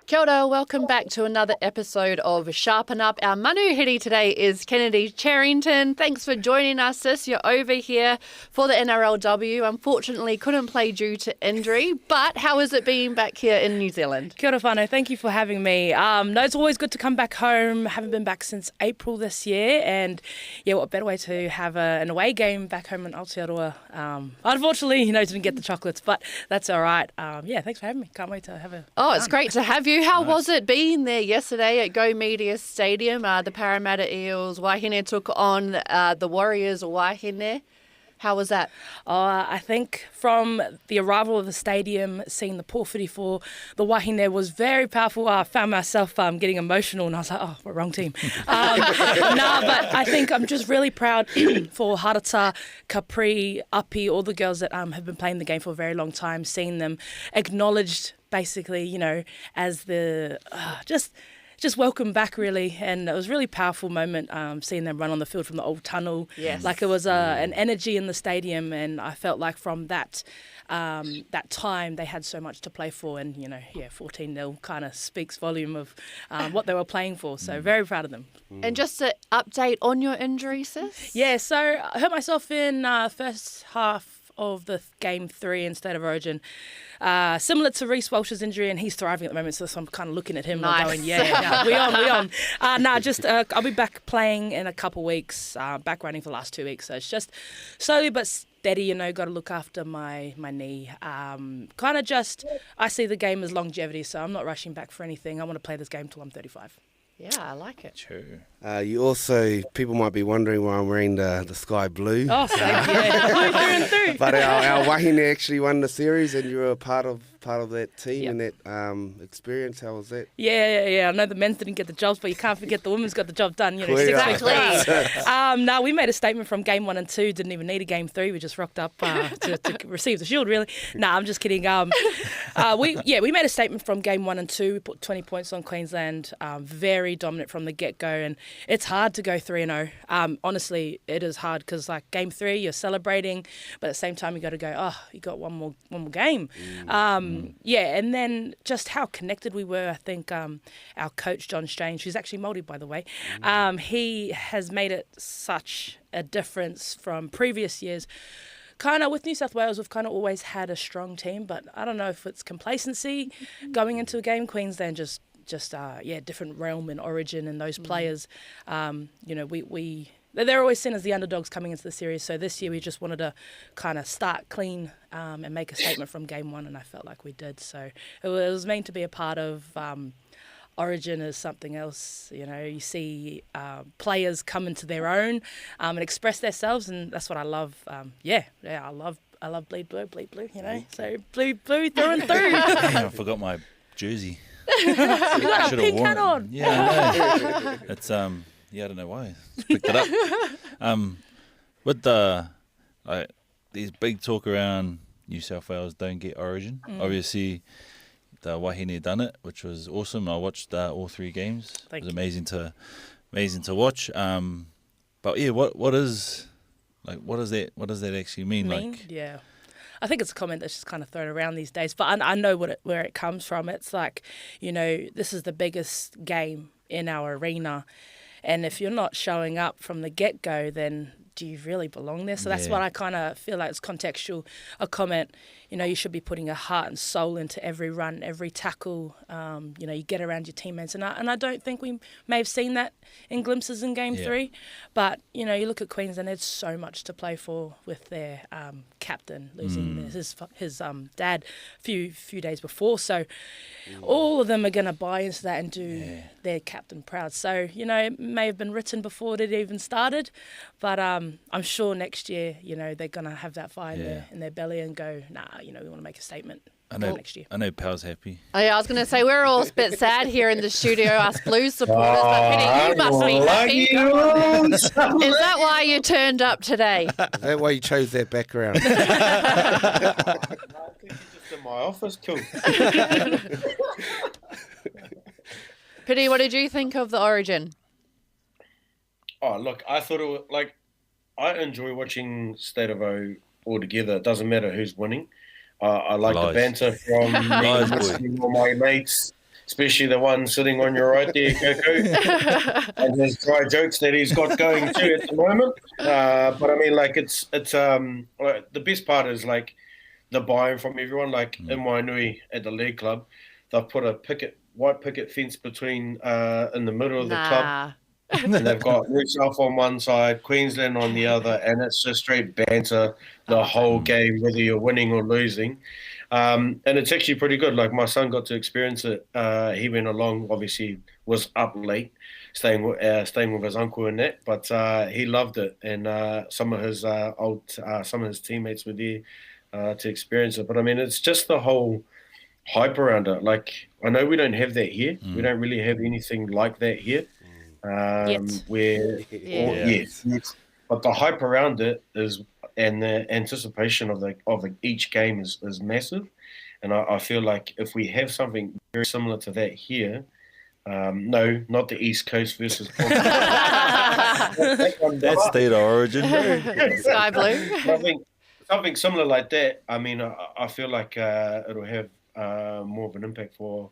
Kia ora, welcome back to another episode of Sharpen Up. Our manu hiri today is Kennedy Cherrington. Thanks for joining us, sis. You're over here for the NRLW. Unfortunately, couldn't play due to injury, but how has it been back here in New Zealand? Kia ora whanau, thank you for having me. No, it's always good to come back home. Haven't been back since April this year, and yeah, what better way to have an away game back home in Aotearoa. Unfortunately, didn't get the chocolates, but that's all right. Yeah, thanks for having me. Can't wait to have a it's great to have you. How was it being there yesterday at Go Media Stadium? The Parramatta Eels, Wahine took on the Warriors Wahine. How was that? I think from the arrival of the stadium, seeing the pōwhiri for the Wahine was very powerful. I found myself getting emotional, and I was like, oh, wrong team. But I think I'm just really proud for Harata, Capri, Api, all the girls that have been playing the game for a very long time, seeing them acknowledged basically, as the just welcome back, really. And it was a really powerful moment seeing them run on the field from the old tunnel. Yes. Like it was an energy in the stadium, and I felt like from that time they had so much to play for, and 14-0 kind of speaks volume of what they were playing for. So very proud of them. And just an update on your injury, sis? Yeah, so I hurt myself in first half of the game 3 in State of Origin. Similar to Reece Walsh's injury, and he's thriving at the moment, so I'm kind of looking at him and going, we on. I'll be back playing in a couple of weeks, back running for the last 2 weeks, so it's just slowly but steady, got to look after my knee. I see the game as longevity, so I'm not rushing back for anything. I want to play this game till I'm 35. Yeah, I like it. True. You also, people might be wondering why I'm wearing the sky blue. Oh, same, yeah. Blue through and through. But our Wahine actually won the series, and you were a part of that team and that experience. How was that? Yeah. I know the men's didn't get the jobs, but you can't forget the women's got the job done. Exactly. No, we made a statement from game 1 and 2. Didn't even need a game 3. We just rocked up to receive the shield. Really? No, I'm just kidding. We made a statement from game 1 and 2. We put 20 points on Queensland. Very dominant from the get-go, and it's hard to go 3-0. Honestly, it is hard because like game 3, you're celebrating, but at the same time you got to go, you got one more game. And then just how connected we were. I think our coach John Strange, who's actually Māori by the way, he has made it such a difference from previous years. Kind of with New South Wales, we've kind of always had a strong team, but I don't know if it's complacency going into a game. Queensland just different realm and origin, and those players, they're always seen as the underdogs coming into the series. So this year we just wanted to kind of start clean and make a statement from game 1, and I felt like we did. So it was meant to be a part of Origin is something else. You see players come into their own and express themselves, and that's what I love. I love bleed blue. So blue through and through. I forgot my jersey. You got a pink hat on. Yeah, I know. It's I don't know why. Just picked it up. With there's big talk around New South Wales don't get Origin. Obviously, the Wahine done it, which was awesome. I watched all 3 games. It was amazing to watch. But yeah, what does that actually mean? Yeah. I think it's a comment that's just kind of thrown around these days, but I know where it comes from. It's like, this is the biggest game in our arena, and if you're not showing up from the get-go, then do you really belong there? So that's what I kind of feel like it's contextual, a comment. You should be putting your heart and soul into every run, every tackle. You get around your teammates. And I don't think we may have seen that in glimpses in game 3. But, you look at Queensland, there's so much to play for with their captain losing his dad a few days before. So all of them are going to buy into that and do their captain proud. So, it may have been written before it even started. But I'm sure next year, they're going to have that fire in their belly and go, nah, we want to make a statement next year. I know Pal's happy. Oh, yeah, I was going to say, we're all a bit sad here in the studio, us Blues supporters, but Penny, you must be happy. Is that why you turned up today? Is that why you chose that background? I think he's just in my office, cool. Penny, what did you think of the Origin? Oh, look, I thought it was I enjoy watching State of O all together. It doesn't matter who's winning. I like the banter from me listening to all my mates especially the one sitting on your right there, Coco, and his dry jokes that he's got going too at the moment. But I mean, like it's the best part is like the buy-in from everyone. Like in Wainui at the league club, they've put a white picket fence between in the middle of the club. And they've got New South on one side, Queensland on the other, and it's just straight banter the whole game, whether you're winning or losing. And it's actually pretty good. Like my son got to experience it. He went along, obviously was up late, staying with his uncle and that, but he loved it. And some of his teammates were there to experience it. But I mean, it's just the whole hype around it. Like I know we don't have that here. We don't really have anything like that here. Yes. But the hype around it is, and the anticipation of each game is massive, and I feel like if we have something very similar to that here, no, not the East Coast versus That's state of origin. Sky blue. something similar like that. I mean, I feel like it'll have more of an impact for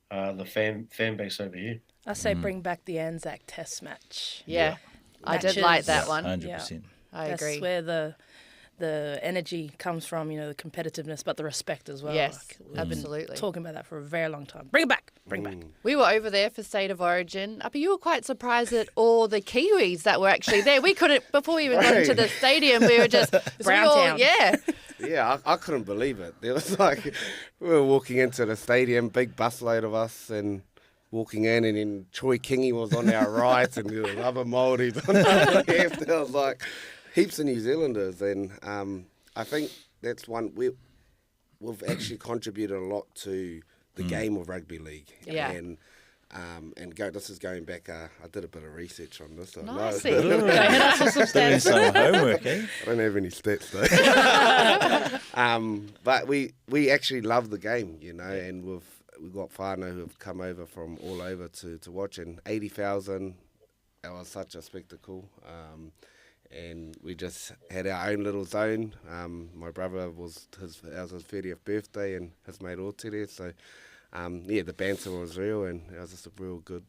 the fan base over here. I say bring back the Anzac Test match. Yeah. I did like that one. 100%. I agree. That's where the energy comes from, the competitiveness, but the respect as well. Yes, We've absolutely. been talking about that for a very long time. Bring it back. Bring it back. We were over there for State of Origin. But you were quite surprised at all the Kiwis that were actually there. We couldn't, before we even got into the stadium, we were just... Browntown. Yeah, I couldn't believe it. There was like, we were walking into the stadium, big busload of us, and walking in, and then Troy Kingi was on our right, and there was other Māoris on our left. There was like heaps of New Zealanders, and I think that's one we've actually contributed a lot to the game of rugby league. Yeah. And this is going back. I did a bit of research on this. Nice. Hit us with some Doing stats. some homework, eh? I don't have any stats though. But we actually love the game, and we've got whānau who have come over from all over to watch, and 80,000. It was such a spectacle. And we just had our own little zone. My brother was his 30th birthday, and his mate Otere. So, the banter was real, and it was just a real good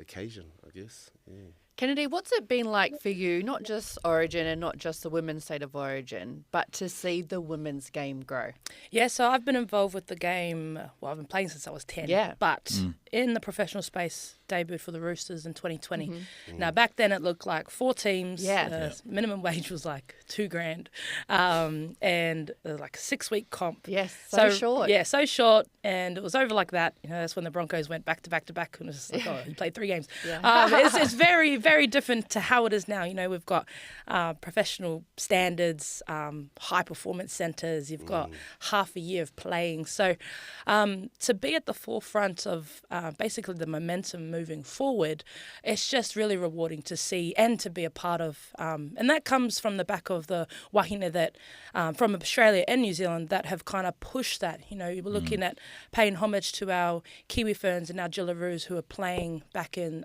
occasion, I guess. Yeah. Kennedy, what's it been like for you, not just Origin and not just the women's State of Origin, but to see the women's game grow? Yeah, so I've been involved with the game, I've been playing since I was 10. Yeah. But in the professional space, debuted for the Roosters in 2020. Now, back then it looked like 4 teams. Yeah. Minimum wage was like $2,000. And like a 6-week comp. Yes, so short. Yeah, so short. And it was over like that. That's when the Broncos went back to back to back. And it was just like, you played 3 games. Yeah. It's very, very different to how it is now. We've got professional standards, high performance centres. You've got half a year of playing. So to be at the forefront of basically the momentum moving forward, it's just really rewarding to see and to be a part of. And that comes from the back of the wahine that from Australia and New Zealand that have kind of pushed that. We're looking at paying homage to our Kiwi Ferns and our Jillaroos who are playing back in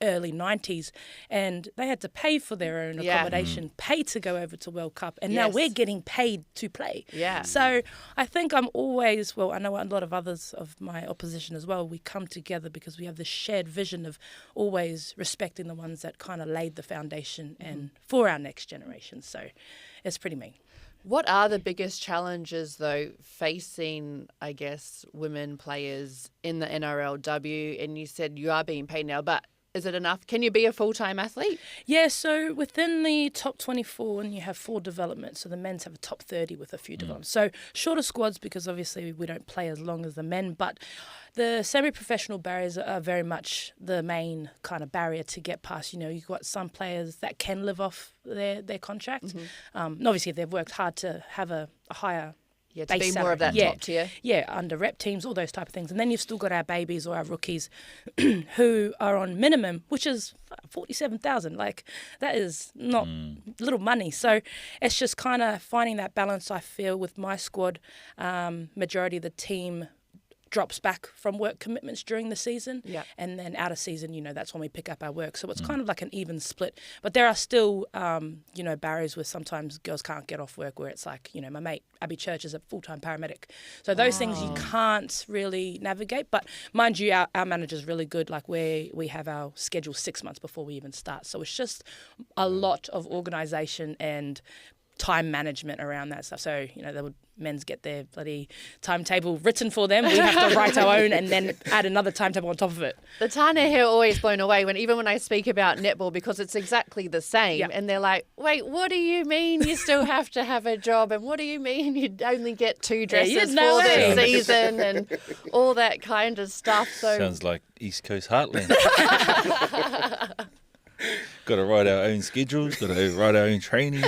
early 90s, and they had to pay for their own accommodation, pay to go over to World Cup, and now we're getting paid to play. Yeah. So I think I'm always, I know a lot of others of my opposition as well, we come together because we have this shared vision of always respecting the ones that kind of laid the foundation and for our next generation. So it's pretty mean. What are the biggest challenges, though, facing, I guess, women players in the NRLW? And you said you are being paid now, but is it enough? Can you be a full-time athlete? Yeah, so within the top 24, and you have 4 developments. So the men's have a top 30 with a few developments. So shorter squads because obviously we don't play as long as the men, but the semi-professional barriers are very much the main kind of barrier to get past. You've got some players that can live off their contract. And obviously, if they've worked hard to have a higher to base be salary. more of that top tier. Yeah, under rep teams, all those type of things. And then you've still got our babies or our rookies who are on minimum, which is 47,000. Like, that is not little money. So it's just kind of finding that balance, I feel, with my squad. Majority of the team drops back from work commitments during the season. Yeah. And then out of season, that's when we pick up our work. So it's kind of like an even split. But there are still, barriers where sometimes girls can't get off work, where it's like, my mate, Abby Church, is a full-time paramedic. So those things you can't really navigate. But mind you, our manager's really good. Like we have our schedule 6 months before we even start. So it's just a lot of organisation and time management around that stuff. So, the men's get their bloody timetable written for them. We have to write our own and then add another timetable on top of it. The tāne here are always blown away even when I speak about netball, because it's exactly the same. Yeah. And they're like, wait, what do you mean you still have to have a job? And what do you mean you only get 2 dresses for the season and all that kind of stuff? So Sounds like East Coast Heartland. Got to write our own schedules, got to write our own trainings.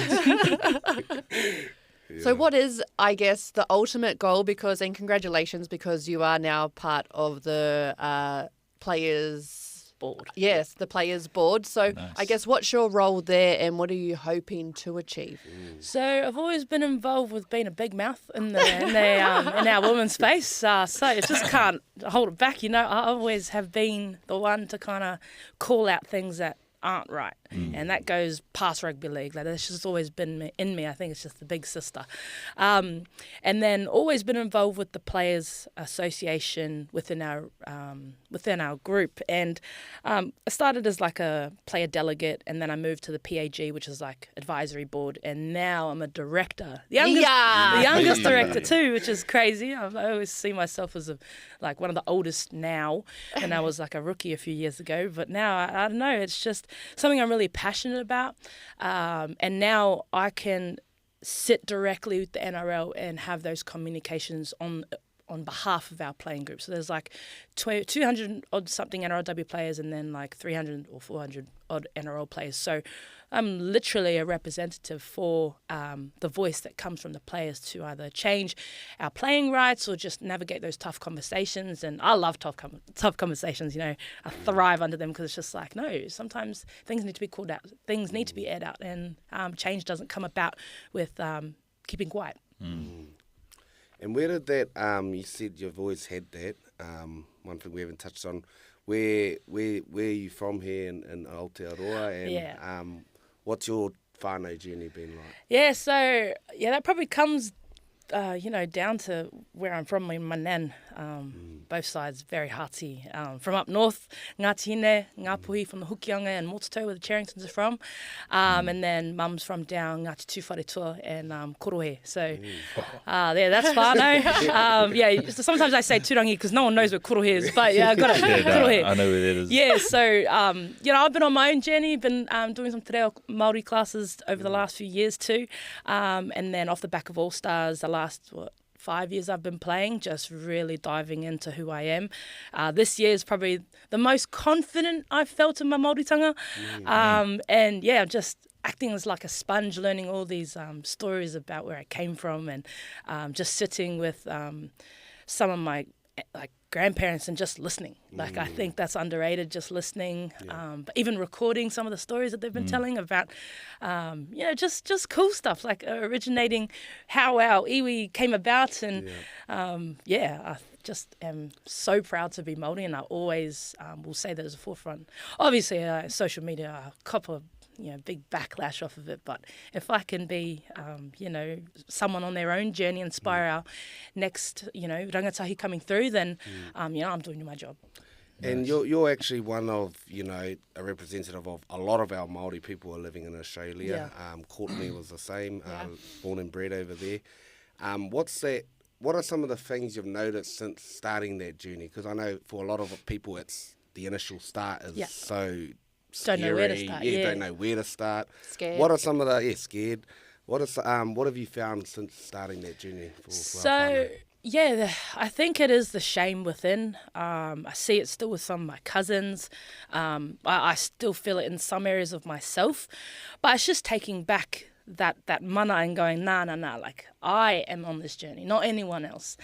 So what is, I guess, the ultimate goal? And congratulations, because you are now part of the players' Board. Yes, the players' board. So Nice. I guess what's your role there and what are you hoping to achieve? So I've always been involved with being a big mouth in our women's space. So it just can't hold it back. I always have been the one to kind of call out things that aren't right, and that goes past rugby league. Like, that's just always been in me. I think it's just the big sister, and then always been involved with the Players Association within our group. And I started as like a player delegate, and then I moved to the PAG, which is like advisory board, and now I'm a director, the youngest director too, which is crazy. I always see myself as like one of the oldest now, and I was like a rookie a few years ago. But now I don't know. It's just something I'm really passionate about, and now I can sit directly with the NRL and have those communications on behalf of our playing group. So there's like 200 odd something NRLW players, and then like 300 or 400 odd NRL players. So I'm literally a representative for the voice that comes from the players to either change our playing rights or just navigate those tough conversations. And I love tough conversations. I thrive under them, because it's just like, no, sometimes things need to be called out, things need to be aired out, and change doesn't come about with keeping quiet. And where did that, you said you've always had that, one thing we haven't touched on, where are you from here in Aotearoa, and what's your whānau journey been like? Yeah, so, that probably comes, down to where I'm from, my nan, both sides, very hearty. From up north, Ngāti Ngāpuhi from the Hukianga and Mototo, where the Cherringtons are from. And then mum's from down Ngāti Tūwharetua and Korohe. So, that's whānau. So sometimes I say Turangi because no one knows where Korohe is, but I got it. Korohe. I know where that is. Yeah, so, I've been on my own journey, been doing some te reo Māori classes over the last few years too. And then off the back of All Stars, the last, 5 years I've been playing, just really diving into who I am. This year is probably the most confident I've felt in my Māoritanga. And just acting as like a sponge, learning all these stories about where I came from, and just sitting with some of my grandparents and just listening. Like, I think that's underrated, just listening, but even recording some of the stories that they've been telling about, just cool stuff, like originating how our iwi came about. And I just am so proud to be Māori, and I always will say that as a forefront. Obviously, social media, a couple of big backlash off of it, but if I can be, someone on their own journey, inspire our next, rangatahi coming through, then, I'm doing my job. And you're actually one of, a representative of a lot of our Māori people who are living in Australia. Courtney was the same, born and bred over there. What are some of the things you've noticed since starting that journey? Because I know for a lot of people, it's the initial start is so scary. Don't know where to start. Don't know where to start. Scared. What are some of the scared? What have you found since starting that journey? I think it is the shame within. I see it still with some of my cousins. I still feel it in some areas of myself, but it's just taking back that mana and going, nah, like, I am on this journey, not anyone else.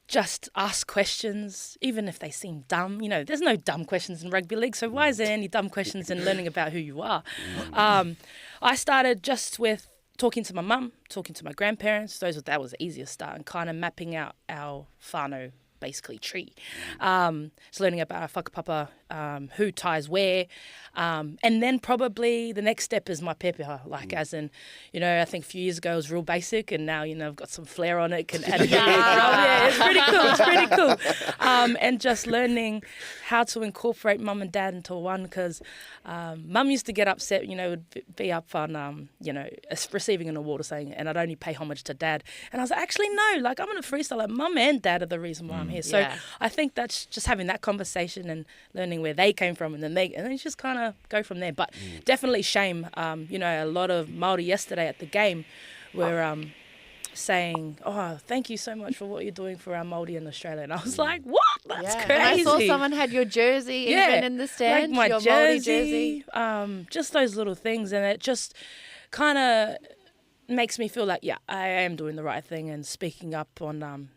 Just ask questions, even if they seem dumb. There's no dumb questions in rugby league, so why is there any dumb questions in learning about who you are? I started just with talking to my mum, talking to my grandparents, that was the easiest start, and kind of mapping out our whānau, basically tree. So learning about our whakapapa, who ties where, and then probably the next step is my pepeha, like as in, I think a few years ago it was real basic, and now, I've got some flair on it, can add yeah, it's pretty cool, and just learning how to incorporate mum and dad into one, because mum used to get upset, would be up on, receiving an award or saying, and I'd only pay homage to dad, and I was like, actually no, like I'm going to freestyle, like mum and dad are the reason why I'm here. So I think that's just having that conversation and learning where they came from, and then just kind of go from there. But definitely shame. A lot of Māori yesterday at the game were saying, "Oh, thank you so much for what you're doing for our Māori in Australia." And I was like, "What? That's crazy!" And I saw someone had your jersey even in the stand, like my your Māori jersey. Just those little things, and it just kind of makes me feel like, I am doing the right thing and speaking up on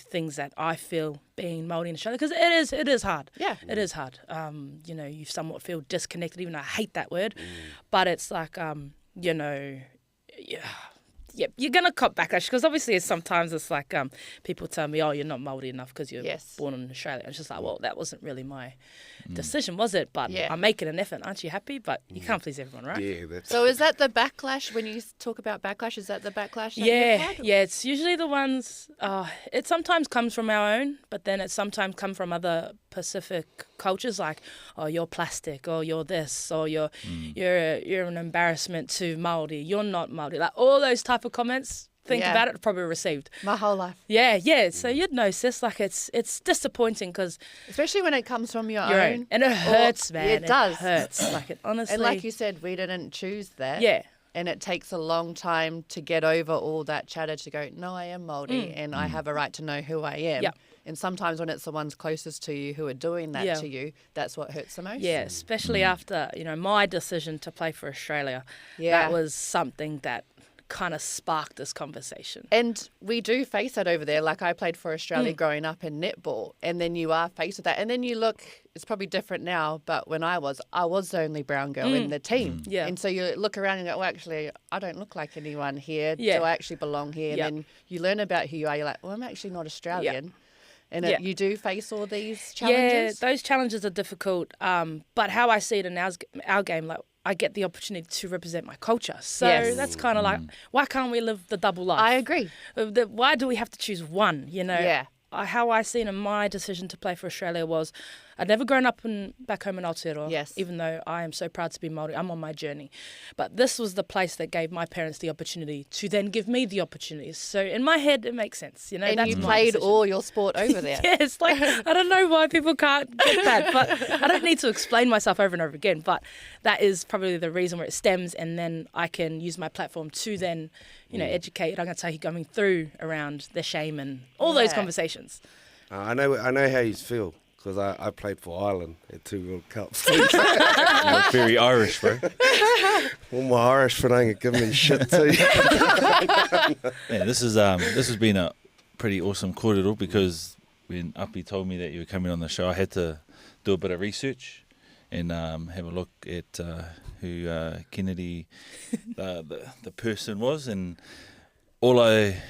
things that I feel being Māori in Australia, because it is hard. Yeah. It is hard. You somewhat feel disconnected, even though I hate that word, but it's like, you're going to cop backlash, because obviously sometimes it's like people tell me, oh, you're not Māori enough because you're born in Australia. It's just like, well, that wasn't really my decision, was it? But I'm making an effort. Aren't you happy? But you can't please everyone, right? Yeah. So is that the backlash, when you talk about backlash, is that the backlash that you've had? Yeah, it's usually the ones, it sometimes comes from our own, but then it sometimes comes from other Pacific cultures, like, oh, you're plastic, or you're this, or you're an embarrassment to Māori, you're not Māori. Like all those type of comments, think about it, probably received. My whole life. Yeah. So you'd know, sis, like it's disappointing, because especially when it comes from your own. And it hurts, man. It does. It hurts. Like it honestly. And like you said, we didn't choose that. Yeah. And it takes a long time to get over all that chatter to go, no, I am Māori and I have a right to know who I am. Yep. And sometimes when it's the ones closest to you who are doing that to you, that's what hurts the most. Yeah, especially after, my decision to play for Australia. Yeah. That was something that kind of sparked this conversation. And we do face that over there. Like I played for Australia growing up in netball, and then you are faced with that. And then you look, it's probably different now, but when I was the only brown girl in the team. Yeah. And so you look around and go, well, actually, I don't look like anyone here. Yeah. Do I actually belong here? And then you learn about who you are. You're like, well, I'm actually not Australian. And you do face all these challenges? Yeah, those challenges are difficult. But how I see it in our game, like, I get the opportunity to represent my culture. So that's kind of like, why can't we live the double life? I agree. Why do we have to choose one, Yeah. How I seen in my decision to play for Australia was, I'd never grown up back home in Aotearoa, even though I am so proud to be Māori. I'm on my journey. But this was the place that gave my parents the opportunity to then give me the opportunities. So in my head, it makes sense. And that's you played all your sport over there. Yes, like, I don't know why people can't get that, but I don't need to explain myself over and over again. But that is probably the reason where it stems, and then I can use my platform to then, educate rangatahi going through around the shame and all those conversations. I know how you feel, because I played for Ireland at 2 World Cups. You're very Irish, bro. All my Irish whananga give me shit too. Yeah, this has been a pretty awesome kōrero, because when Api told me that you were coming on the show, I had to do a bit of research and have a look at who Kennedy, the person was, and all I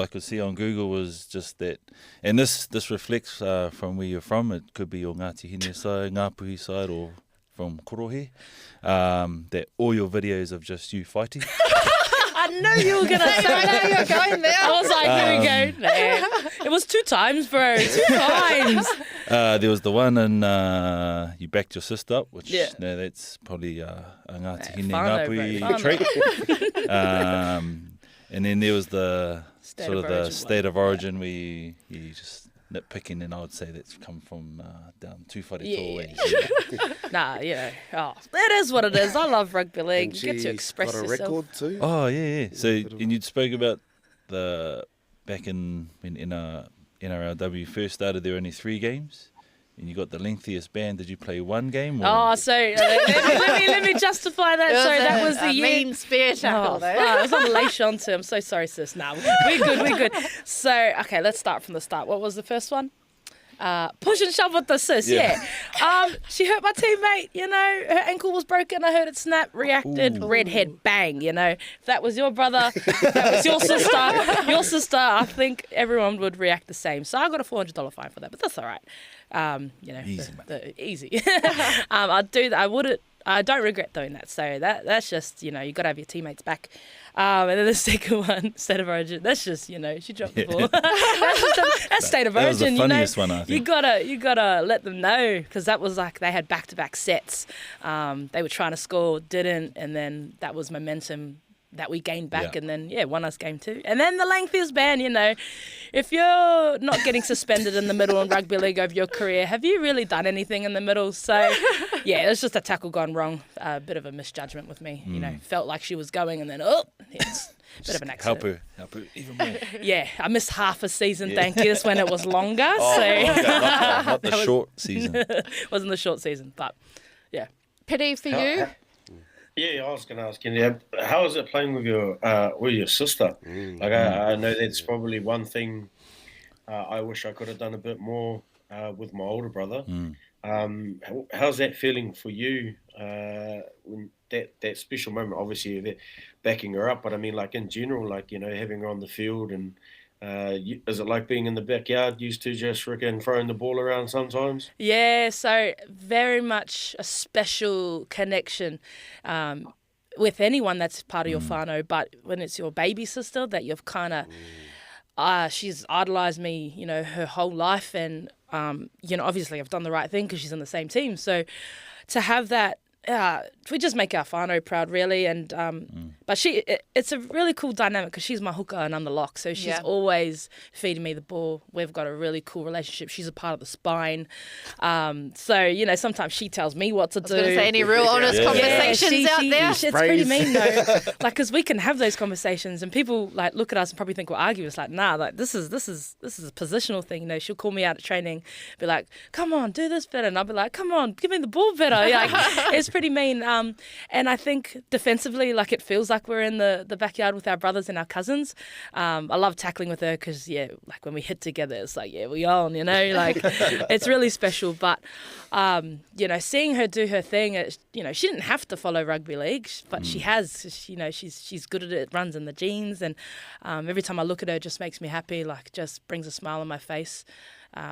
could see on Google was just that, and this reflects from where you're from. It could be your Ngāti Hine side, Ngāpuhi side, or from Korohe, that all your videos of just you fighting. I knew you were going to say that. You were going there. I was like, here we go. Nah. It was 2 times, bro. 2 times. There was the one in you backed your sister up, which that's probably a Ngāti Hine Ngāpuhi trait. And then there was the state of origin where you just nitpicking, and I would say that's come from down too whareto ways. Nah, that is what it is. I love rugby league. You get to express got a yourself. record too. Oh yeah. So and you spoke about back in when NRLW first started, there were only 3 games. And you got the lengthiest ban. Did you play 1 game? Or? Oh, so let me justify that. Sorry, that was the year. Mean spear tackle, though. I was on Leish onto. I'm so sorry, sis. Nah, we're good. So, okay, let's start from the start. What was the first one? Push and shove with the sis, yeah. She hurt my teammate, her ankle was broken, I heard it snap, reacted, redhead, bang, If that was your brother, if that was your sister, I think everyone would react the same. So I got a $400 fine for that, but that's all right. Easy. I'd do that. I don't regret doing that. So that's just, you got to have your teammates back. And then the second one, State of Origin, that's just, she dropped the ball. That's State of Origin, That was the funniest one, I think. You gotta let them know, because that was like they had back-to-back sets. They were trying to score, didn't, and then that was momentum that we gained back, and then won us game 2. And then the length is ban. If you're not getting suspended in the middle in rugby league over your career, have you really done anything in the middle? So it's just a tackle gone wrong, a bit of a misjudgment with me. Felt like she was going, and then it's a bit of an accident. Help her even more. I missed half a season. Thank you. That's when it was longer. Not the short season. Wasn't the short season, but Pity for you. Yeah, I was going to ask you, how is it playing with your sister? Like, I know that's probably one thing I wish I could have done a bit more with my older brother. How's that feeling for you when that special moment? Obviously, you're backing her up, but I mean, like in general, like, having her on the field, and is it like being in the backyard, used to just freaking throwing the ball around sometimes? Yeah, so very much a special connection with anyone that's part of your whānau, but when it's your baby sister that you've kind of, she's idolised me, her whole life, and, obviously I've done the right thing because she's on the same team. So to have that, we just make our whānau proud, really, and but it's a really cool dynamic because she's my hooker and I'm the lock, so she's always feeding me the ball. We've got a really cool relationship. She's a part of the spine, so sometimes she tells me what to do. I was going to say, any real honest conversations out there? It's pretty mean though, like, because we can have those conversations and people like look at us and probably think we're arguing. It's like, nah, like this is a positional thing. She'll call me out at training, be like, come on, do this better, and I'll be like, come on, give me the ball better. Like, it's pretty mean. And I think defensively, like, it feels like we're in the backyard with our brothers and our cousins. I love tackling with her because, like when we hit together, it's like, we on, like it's really special. But, seeing her do her thing, she didn't have to follow rugby league, but she has, she's good at it, runs in the genes. And every time I look at her, it just makes me happy, like just brings a smile on my face.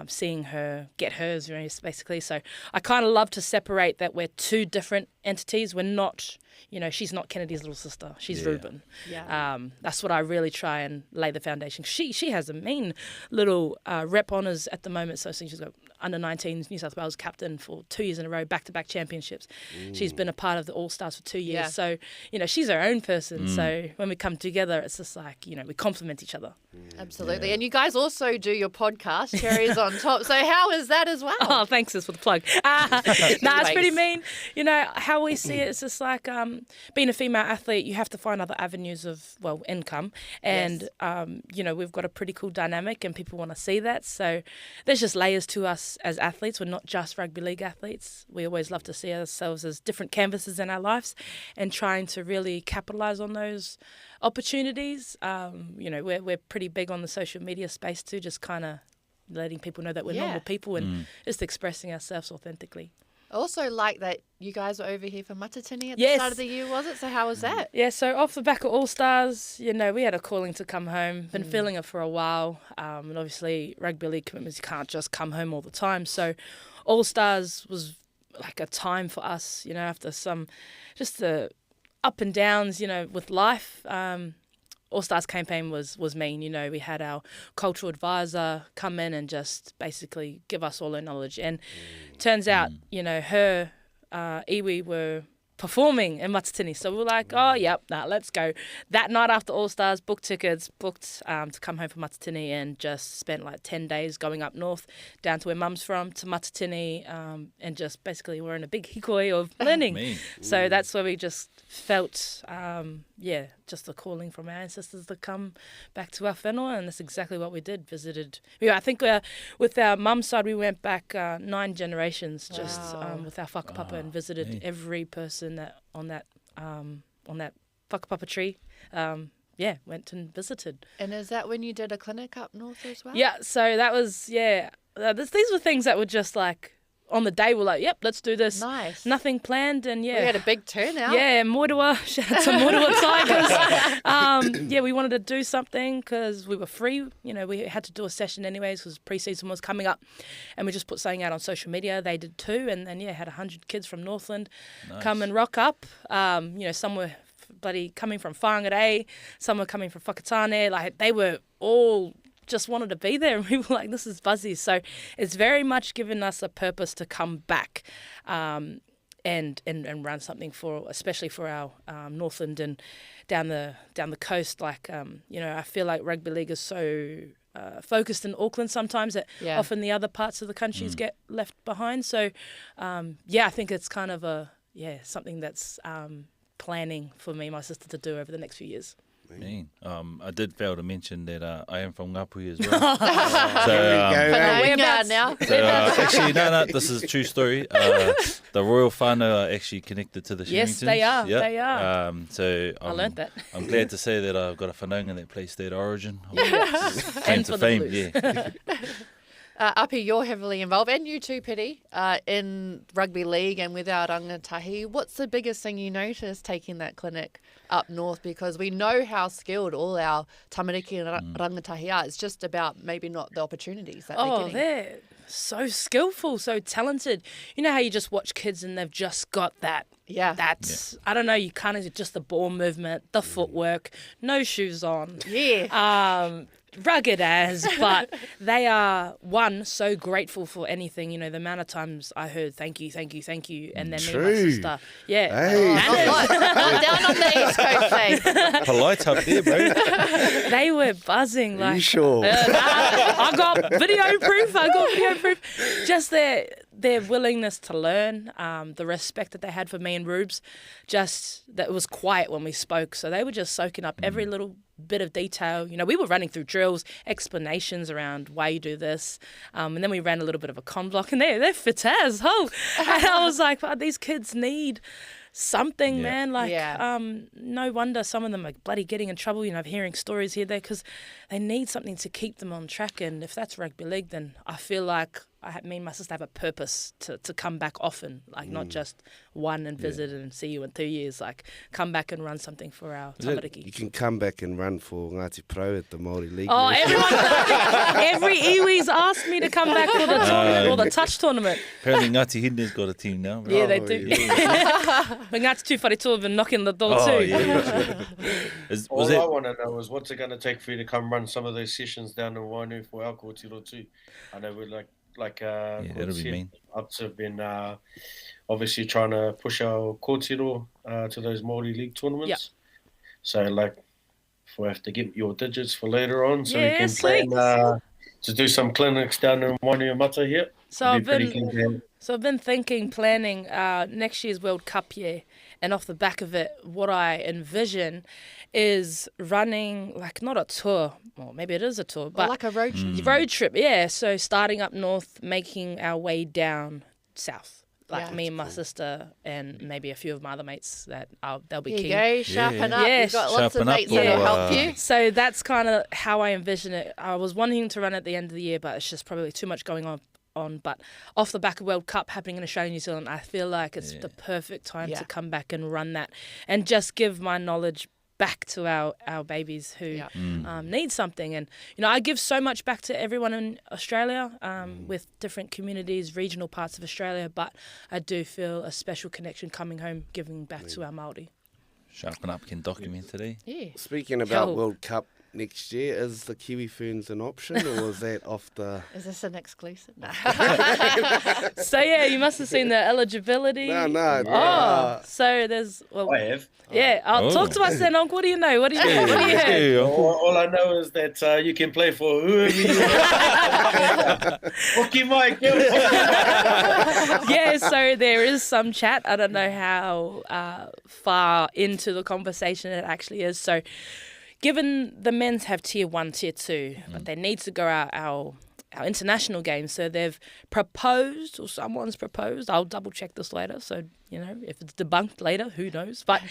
Seeing her get hers, basically. So I kind of love to separate that we're two different entities. We're not, she's not Kennedy's little sister. She's Ruben. Yeah. That's what I really try and lay the foundation. She has a mean little rep honours at the moment. So she's got under-19s New South Wales captain for 2 years in a row, back-to-back championships. She's been a part of the All-Stars for 2 years. Yeah. So, she's her own person. So when we come together, it's just like, we complement each other. Absolutely. Yeah. And you guys also do your podcast, Cherries on Top. So how is that as well? Oh, thanks, sis, for the plug. It's pretty mean. How we see it, it's just like being a female athlete, you have to find other avenues of, income. And, we've got a pretty cool dynamic and people want to see that. So there's just layers to us as athletes. We're not just rugby league athletes. We always love to see ourselves as different canvases in our lives and trying to really capitalise on those opportunities. We're pretty big on the social media space too, just kind of letting people know that we're normal people and just expressing ourselves authentically. I also like that you guys were over here for Matatini at the start of the year, was it? So how was that? Yeah, so off the back of All-Stars, we had a calling to come home. Been feeling it for a while. And obviously rugby league commitments, you can't just come home all the time. So All-Stars was like a time for us, after some just the up and downs, with life. All-Stars campaign was mean. We had our cultural advisor come in and just basically give us all her knowledge. And turns out, her iwi were performing in Matatini. So we were like, let's go. That night after All-Stars, booked tickets, to come home from Matatini and just spent like 10 days going up north, down to where Mum's from, to Matatini, and just basically we're in a big hikoi of learning. So that's where we just felt, just the calling from our ancestors to come back to our whenua, and that's exactly what we did. Visited. I think with our mum's side, we went back 9 generations just with our whakapapa and visited every person that on that whakapapa tree. Went and visited. And is that when you did a clinic up north as well? Yeah, so that was, these were things that were just like, on the day, we're like, yep, let's do this. Nice. Nothing planned, and We had a big turnout. Yeah, Moirua, shout out to Moirua Tigers. Yeah, we wanted to do something because we were free. You know, we had to do a session anyways because pre-season was coming up, and we just put something out on social media. They did too, and then had 100 kids from Northland come and rock up. You know, some were bloody coming from Whangarei, some were coming from Whakatane. Like, they were all just wanted to be there, and we were like, this is buzzy. So it's very much given us a purpose to come back and run something for, especially for our Northland and down the coast. Like, you know, I feel like rugby league is so focused in Auckland sometimes that often the other parts of the countries get left behind. So I think it's kind of something that's planning for me and my sister to do over the next few years. Mean. I did fail to mention that I am from Ngāpuhi as well. Actually, no, this is a true story. The royal whānau are actually connected to the Cheringtons. Yes, they are. Yep. They are. So I learnt that. I'm glad to say that I've got a whanaunga that plays State Origin. And to for fame, the Blues. Api, you're heavily involved, and you too, Pity, in rugby league and with our rangatahi. What's the biggest thing you noticed taking that clinic up north? Because we know how skilled all our tamariki and rangatahi are. It's just about maybe not the opportunities that they're getting. They're so skillful, so talented. You know how you just watch kids and they've just got that. Yeah. That's, I don't know, you kind of just the ball movement, the footwork, no shoes on. Yeah. Rugged as, but they are, so grateful for anything. You know, the amount of times I heard thank you, and then me and my sister. Yeah. Hey. Not down on the East Coast, eh? Polite up there, bro. They were buzzing. Like, Are you sure? I got video proof. Just their willingness to learn, the respect that they had for me and Rubes, just that it was quiet when we spoke. So they were just soaking up every little bit of detail. You know, we were running through drills, explanations around why you do this, and then we ran a little bit of a con block, and they're fit as hell. And I was like, wow, these kids need something, man. Like, no wonder some of them are bloody getting in trouble. You know, I'm hearing stories here there because they need something to keep them on track. And if that's rugby league, then I feel like me and my sister have a purpose to come back often, like not just one and visit and see you in 2 years, like come back and run something for our tamariki. You can come back and run for Ngāti Pro at the Māori League. Oh, every iwi's asked me to come back for the tournament or the touch tournament. Apparently Ngāti Hidne's got a team now. Right? Yeah, they do. But Ngāti Tūwhareto have been knocking the door too. Yeah. I want to know is what's it going to take for you to come run some of those sessions down in Wainu for our kōtiro too. I know we're that'll be mean. Ups have been obviously trying to push our kōtiro to those Māori League tournaments. Yep. So, like, if we have to get your digits for later on, so we can plan to do some clinics down in Wainuiomata here. So I've been planning next year's World Cup year, and off the back of it, what I envision is running, like, not a tour, or maybe it is a tour, but like a road trip. Road trip, yeah. So starting up north, making our way down south. Like me and my sister and maybe a few of my other mates that they'll be keen. Here you go, sharpen up. You've got lots of mates that'll help you. So that's kind of how I envision it. I was wanting to run at the end of the year, but it's just probably too much going on. But off the back of World Cup happening in Australia and New Zealand, I feel like it's the perfect time to come back and run that and just give my knowledge back to our babies who need something. And, you know, I give so much back to everyone in Australia with different communities, regional parts of Australia, but I do feel a special connection coming home, giving back to our Māori. Sharpen Up can document today. Yeah. Speaking about World Cup next year, is the Kiwi Ferns an option, or is that off the... Is this an exclusive? No. So, yeah, you must have seen the eligibility. No. So there's... Well, I have. Yeah, talk to us then, What do you know? What do you heard? All I know is that you can play for whoever you want. Okay, Mike. Yeah, so there is some chat. I don't know how far into the conversation it actually is. So given the men's have tier 1, tier 2, but they need to go our international games. So they've proposed, or someone's proposed. I'll double check this later. So, you know, if it's debunked later, who knows? But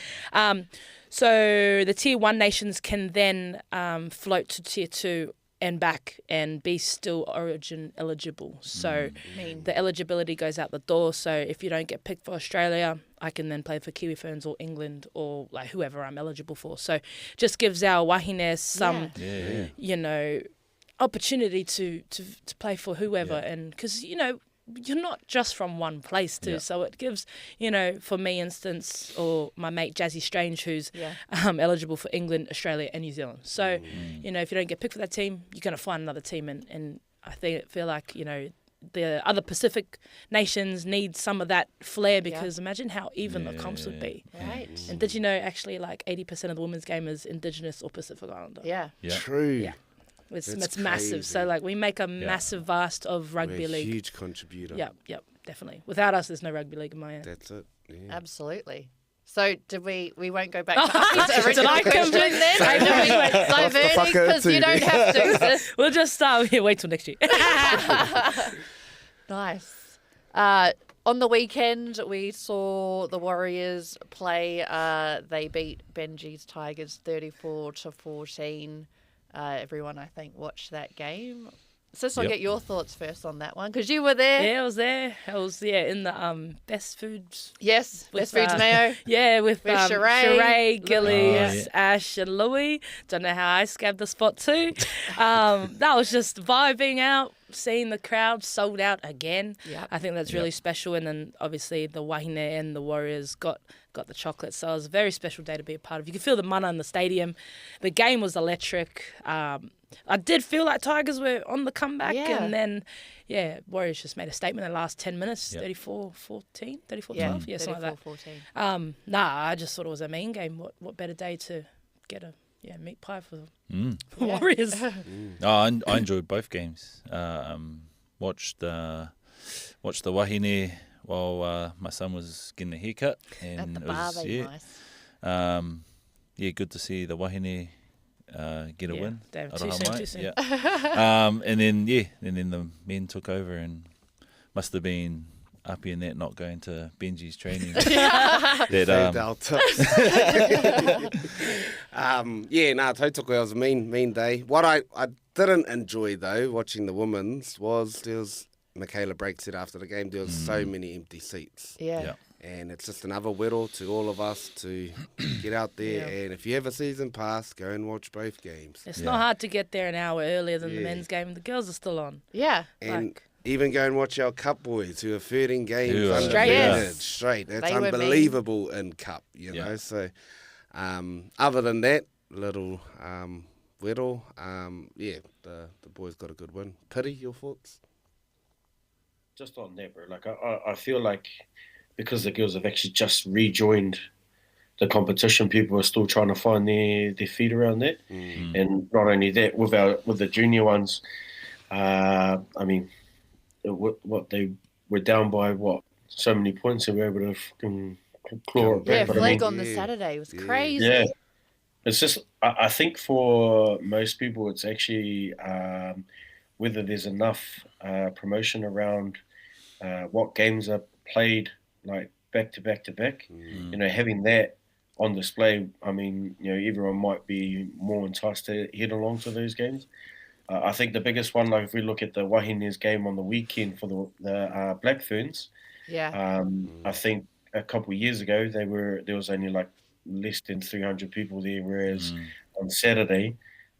so the tier 1 nations can then float to tier 2 and back and be still origin eligible. So the eligibility goes out the door. So if you don't get picked for Australia, I can then play for Kiwi Ferns or England or like whoever I'm eligible for. So just gives our wahine some, you know, opportunity to play for whoever. And because, you know, you're not just from one place too, so it gives, you know, for me instance, or my mate Jazzy Strange, who's eligible for England, Australia and New Zealand. So, you know, if you don't get picked for that team, you're going to find another team, and I feel like, you know, the other Pacific nations need some of that flair, because imagine how even the comps would be. Right. And did you know actually like 80% of the women's game is Indigenous or Pacific Islander? Yeah. True. Yeah. It's massive. crazy. So like we make a massive vast of rugby We're a league. huge contributor. Yep, definitely. Without us, there's no rugby league in my end. That's it. Yeah. Absolutely. So did we won't go back to Aki's Did original I come question in? then? Or did we diverting? Because you don't have to, sis. We'll just wait till next year. Nice. On the weekend, we saw the Warriors play. They beat Benji's Tigers 34-14. Everyone, I think, watched that game. Sis, I'll get your thoughts first on that one, because you were there. Yeah, I was there. I was in the Best Foods. Yes, With, Best Foods Mayo. Yeah, with Sheree, Gillies, Ash, and Louie. Don't know how I scabbed the spot too. That was just vibing out, seeing the crowd sold out again. Yep. I think that's really special. And then obviously the Wahine and the Warriors got the chocolate. So it was a very special day to be a part of. You could feel the mana in the stadium. The game was electric. I did feel like Tigers were on the comeback, and then, Warriors just made a statement in the last 10 minutes, 34-14, 34-12, something like that. I just thought it was a mean game. What better day to get a meat pie for Warriors? I enjoyed both games. Watched the Wahine while my son was getting a haircut, and At the it bar, was they nice. good to see the Wahine get a win. Damn, Out too of soon, Hawaii. too soon. And then the men took over, and must have been Api and that not going to Benji's training. Saved our tips. Tautoko, it was a mean day. What I didn't enjoy, though, watching the women's, was Michaela Brake said after the game, there was so many empty seats. Yeah. And it's just another whittle to all of us to get out there. And if you have a season pass, go and watch both games. It's not hard to get there an hour earlier than the men's game. The girls are still on. Yeah. And even go and watch our Cup boys who are 13 games Straight. straight. That's They were unbelievable in Cup, you know. So other than that, little whittle, the boys got a good win. Pity, your thoughts? Just on that, bro. Like I feel like because the girls have actually just rejoined the competition, people are still trying to find their feet around that. And not only that, with the junior ones, I mean, what they were down by so many points, and we were able to fucking claw it back. Yeah, But flag on the Saturday was crazy. Yeah, it's just I think for most people, it's actually whether there's enough promotion around what games are played like back to back to back. You know, having that on display, I mean, you know, everyone might be more enticed to head along to those games. I think the biggest one, like if we look at the Wahine's game on the weekend for the Black Ferns, I think a couple of years ago there was only like less than 300 people there, whereas on Saturday,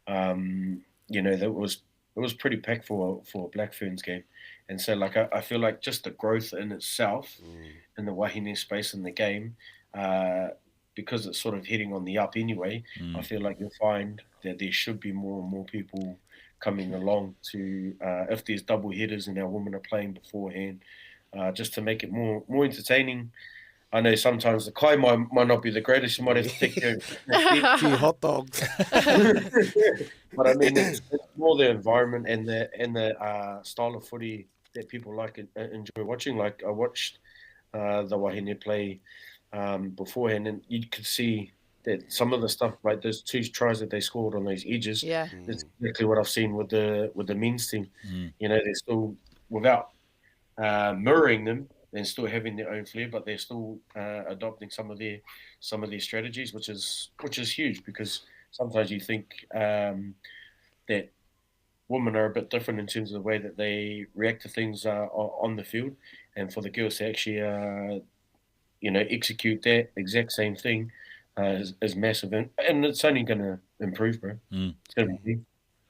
you know, it was pretty packed for a Black Ferns game. And so, like, I feel like just the growth in itself in the Wahine space in the game, because it's sort of heading on the up anyway, I feel like you'll find that there should be more and more people coming along to, if there's double headers and our women are playing beforehand, just to make it more entertaining. I know sometimes the kai might not be the greatest. You might have to take care of a few hot dogs. But I mean, it's more the environment and the style of footy that people like and enjoy watching. Like I watched the Wahine play beforehand, and you could see that some of the stuff, like those 2 tries that they scored on those edges, it's exactly what I've seen with the men's team. You know, they're still, without mirroring them, they're still having their own flair, but they're still adopting some of their strategies, which is huge, because sometimes you think that women are a bit different in terms of the way that they react to things on the field, and for the girls to actually, execute that exact same thing is massive, and it's only going to improve, bro. It's going to be big.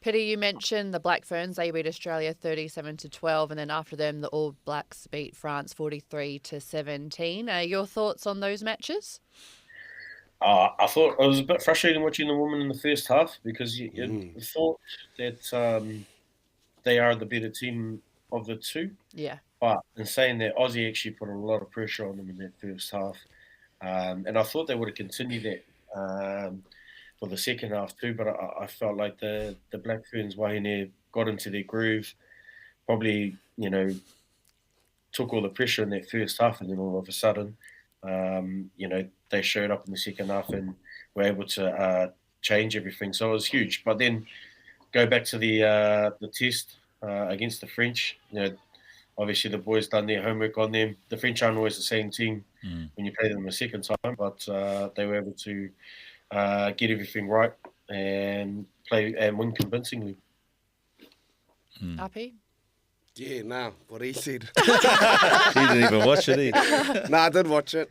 Pity, you mentioned the Black Ferns. They beat Australia 37-12, and then after them, the All Blacks beat France 43-17. Your thoughts on those matches? I thought it was a bit frustrating watching the women in the first half because you thought that they are the better team of the two. Yeah. But in saying that, Aussie actually put a lot of pressure on them in that first half. And I thought they would have continued that for the second half too, but I felt like the Black Ferns Wahine got into their groove, probably, took all the pressure in that first half, and then all of a sudden, they showed up in the second half and were able to change everything. So it was huge. But then go back to the test against the French. Obviously the boys done their homework on them. The French aren't always the same team when you play them a second time, but they were able to get everything right and play and win convincingly. Api? Yeah, what he said. He didn't even watch it. I did watch it.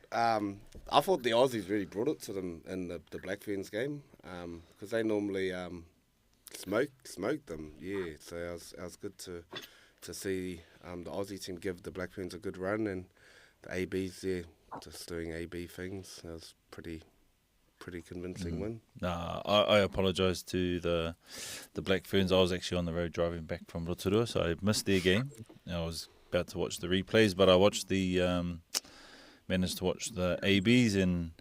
I thought the Aussies really brought it to them in the Black Ferns game because they normally smoke them. Yeah, so it was good to see the Aussie team give the Black Ferns a good run, and the ABs there just doing AB things. It was pretty convincing win. I apologise to the Black Ferns. I was actually on the road driving back from Rotorua, so I missed their game. I was about to watch the replays, but I watched managed to watch the ABs, and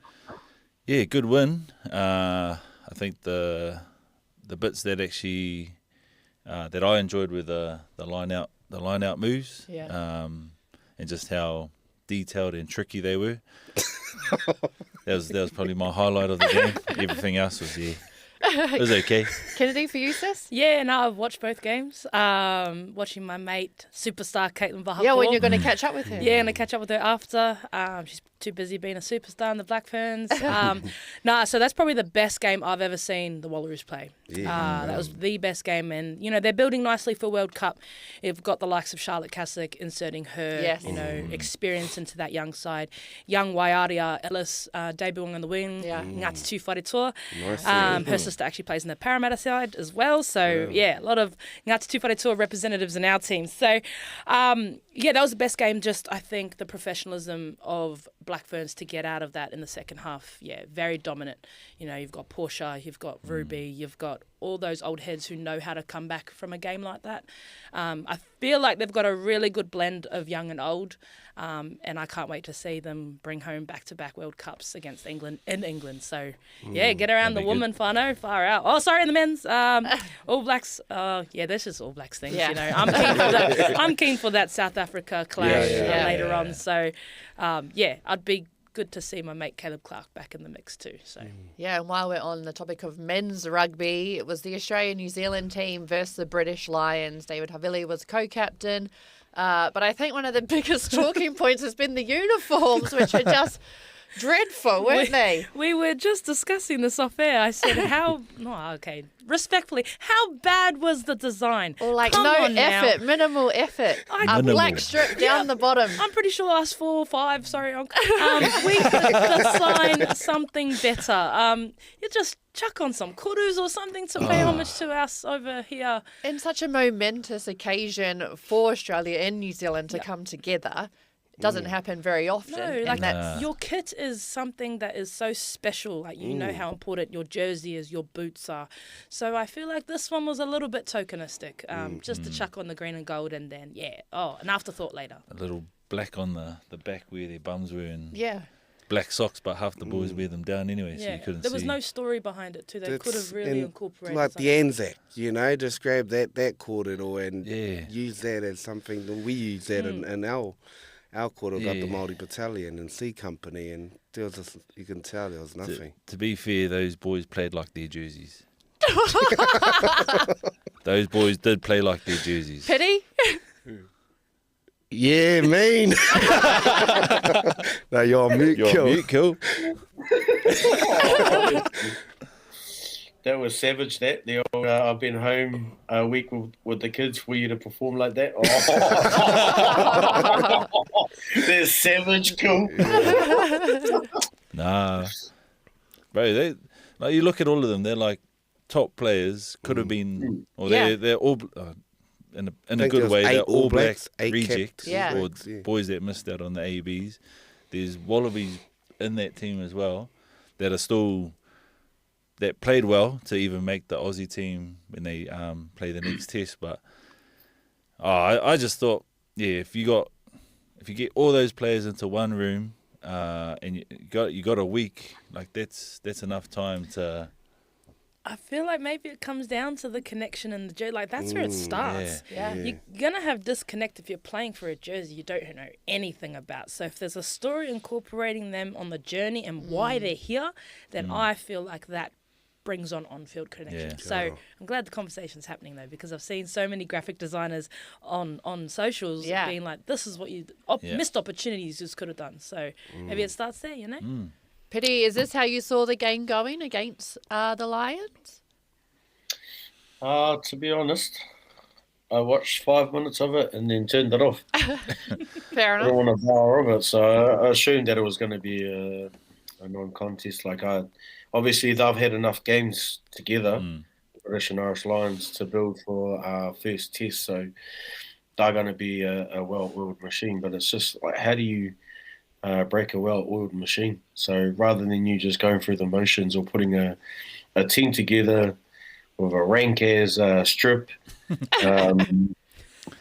yeah, good win. I think the bits that actually that I enjoyed were the line out moves, and just how detailed and tricky they were. That was probably my highlight of the game. Everything else was it was okay. Kennedy, for you, sis? Yeah, no, I've watched both games. Watching my mate, superstar Caitlin Bahapur. Yeah, when you're going to catch up with her. Yeah, and I catch up with her after. She's too busy being a superstar in the Black Ferns. So that's probably the best game I've ever seen the Wallaroos play. That was the best game, and they're building nicely for World Cup. You've got the likes of Charlotte Kasich inserting her, experience into that young side. Young Waiaria Ellis debuting on the wing. Ngāti Tūwharetoa. Her sister actually plays in the Parramatta side as well. So a lot of Ngāti Tūwharetoa representatives in our team. So that was the best game. Just I think the professionalism of Black Ferns to get out of that in the second half. Yeah, very dominant. You've got Portia, you've got Ruby, you've got all those old heads who know how to come back from a game like that. I feel like they've got a really good blend of young and old, and I can't wait to see them bring home back-to-back World Cups against England in England. So, get around the woman, whānau, far out. Oh, sorry, the men's. All Blacks. This is All Blacks things, I'm keen for that South Africa clash later on. So, I'd be good to see my mate Caleb Clark back in the mix too. So and while we're on the topic of men's rugby, it was the Australia-New Zealand team versus the British Lions. David Havili was co-captain, but I think one of the biggest talking points has been the uniforms, which are just dreadful, weren't they? We were just discussing this off air. I said, respectfully, how bad was the design? Or minimal effort. A black strip down the bottom. I'm pretty sure us 4 or 5, sorry, Uncle, we could design something better. You just chuck on some kurus or something to pay homage to us over here. In such a momentous occasion for Australia and New Zealand to come together, doesn't happen very often. No, your kit is something that is so special. You know how important your jersey is, your boots are. So I feel like this one was a little bit tokenistic, just to chuck on the green and gold, and then an afterthought later. A little black on the back where their bums were, and black socks, but half the boys wear them down anyway, so you couldn't see. There was no story behind it too. They could have really incorporated like something. the Anzac, just grab that corridor and use that as something. We use that in our quarter got the Māori Battalion and C Company, and there was just, you can tell there was nothing. To be fair, those boys played like their jerseys. Those boys did play like their jerseys. Pity? Yeah, mean. No, you're on mute, You're on mute, cool. That was savage. That the old, I've been home a week with the kids for you to perform like that. Oh. They're savage cool. Nah, bro. They like you look at all of them. They're like top players. Could have been, or they're all in a good way. They're all black rejects or boys that missed out on the ABs. There's Wallabies in that team as well that are still. That played well to even make the Aussie team when they play the next test. But I just thought, if you get all those players into one room and you got a week, like that's enough time to. I feel like maybe it comes down to the connection in the jersey. Like, that's where it starts. Yeah. You're going to have disconnect if you're playing for a jersey you don't know anything about. So if there's a story incorporating them on the journey and why they're here, then I feel like that brings on-field connection. Yeah. So I'm glad the conversation's happening, though, because I've seen so many graphic designers on socials being like, this is what you missed opportunities you just could have done. So maybe it starts there, you know? Pity, is this how you saw the game going against the Lions? To be honest, I watched 5 minutes of it and then turned it off. Fair I don't enough. want to power of it, so I assumed that it was going to be a non-contest. Like obviously they've had enough games together, British and Irish Lions, to build for our first test, so they're going to be a well-oiled machine. But it's just like, how do you break a well-oiled machine? So rather than you just going through the motions or putting a team together with a rank as a strip,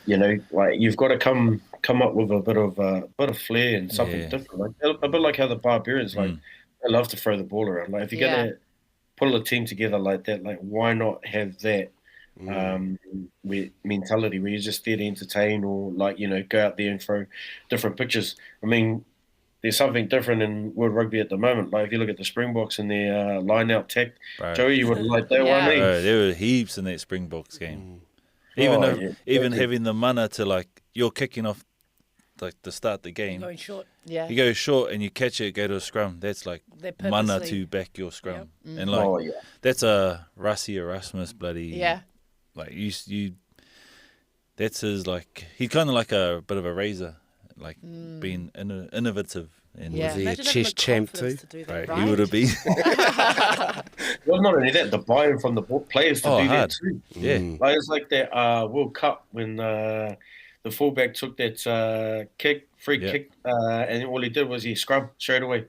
you know, like you've got to come up with a bit of flair and something different. Like a bit like how the Barbarians they love to throw the ball around. Like if you're gonna pull a team together like that, like why not have that mentality where you're just there to entertain or like, you know, go out there and throw different pictures. I mean, there's something different in World Rugby at the moment. Like if you look at the Springboks and their line-out tack, Joey, you would like that one. Bro, there were heaps in that Springboks game. Even having the mana to, like, you're kicking off like to start the game. Going short. Yeah. You go short and you catch it, go to a scrum. That's like mana to back your scrum. And like that's a Rassie Erasmus bloody like you that's his, like he's kind of like a bit of a razor, like being innovative. And was he a chess champ too? Right. He would have been. Well, not only that, the buy-in from the players to do hard. that too. Yeah. Like it's like that World Cup when the fullback took that free kick, and all he did was he scrubbed straight away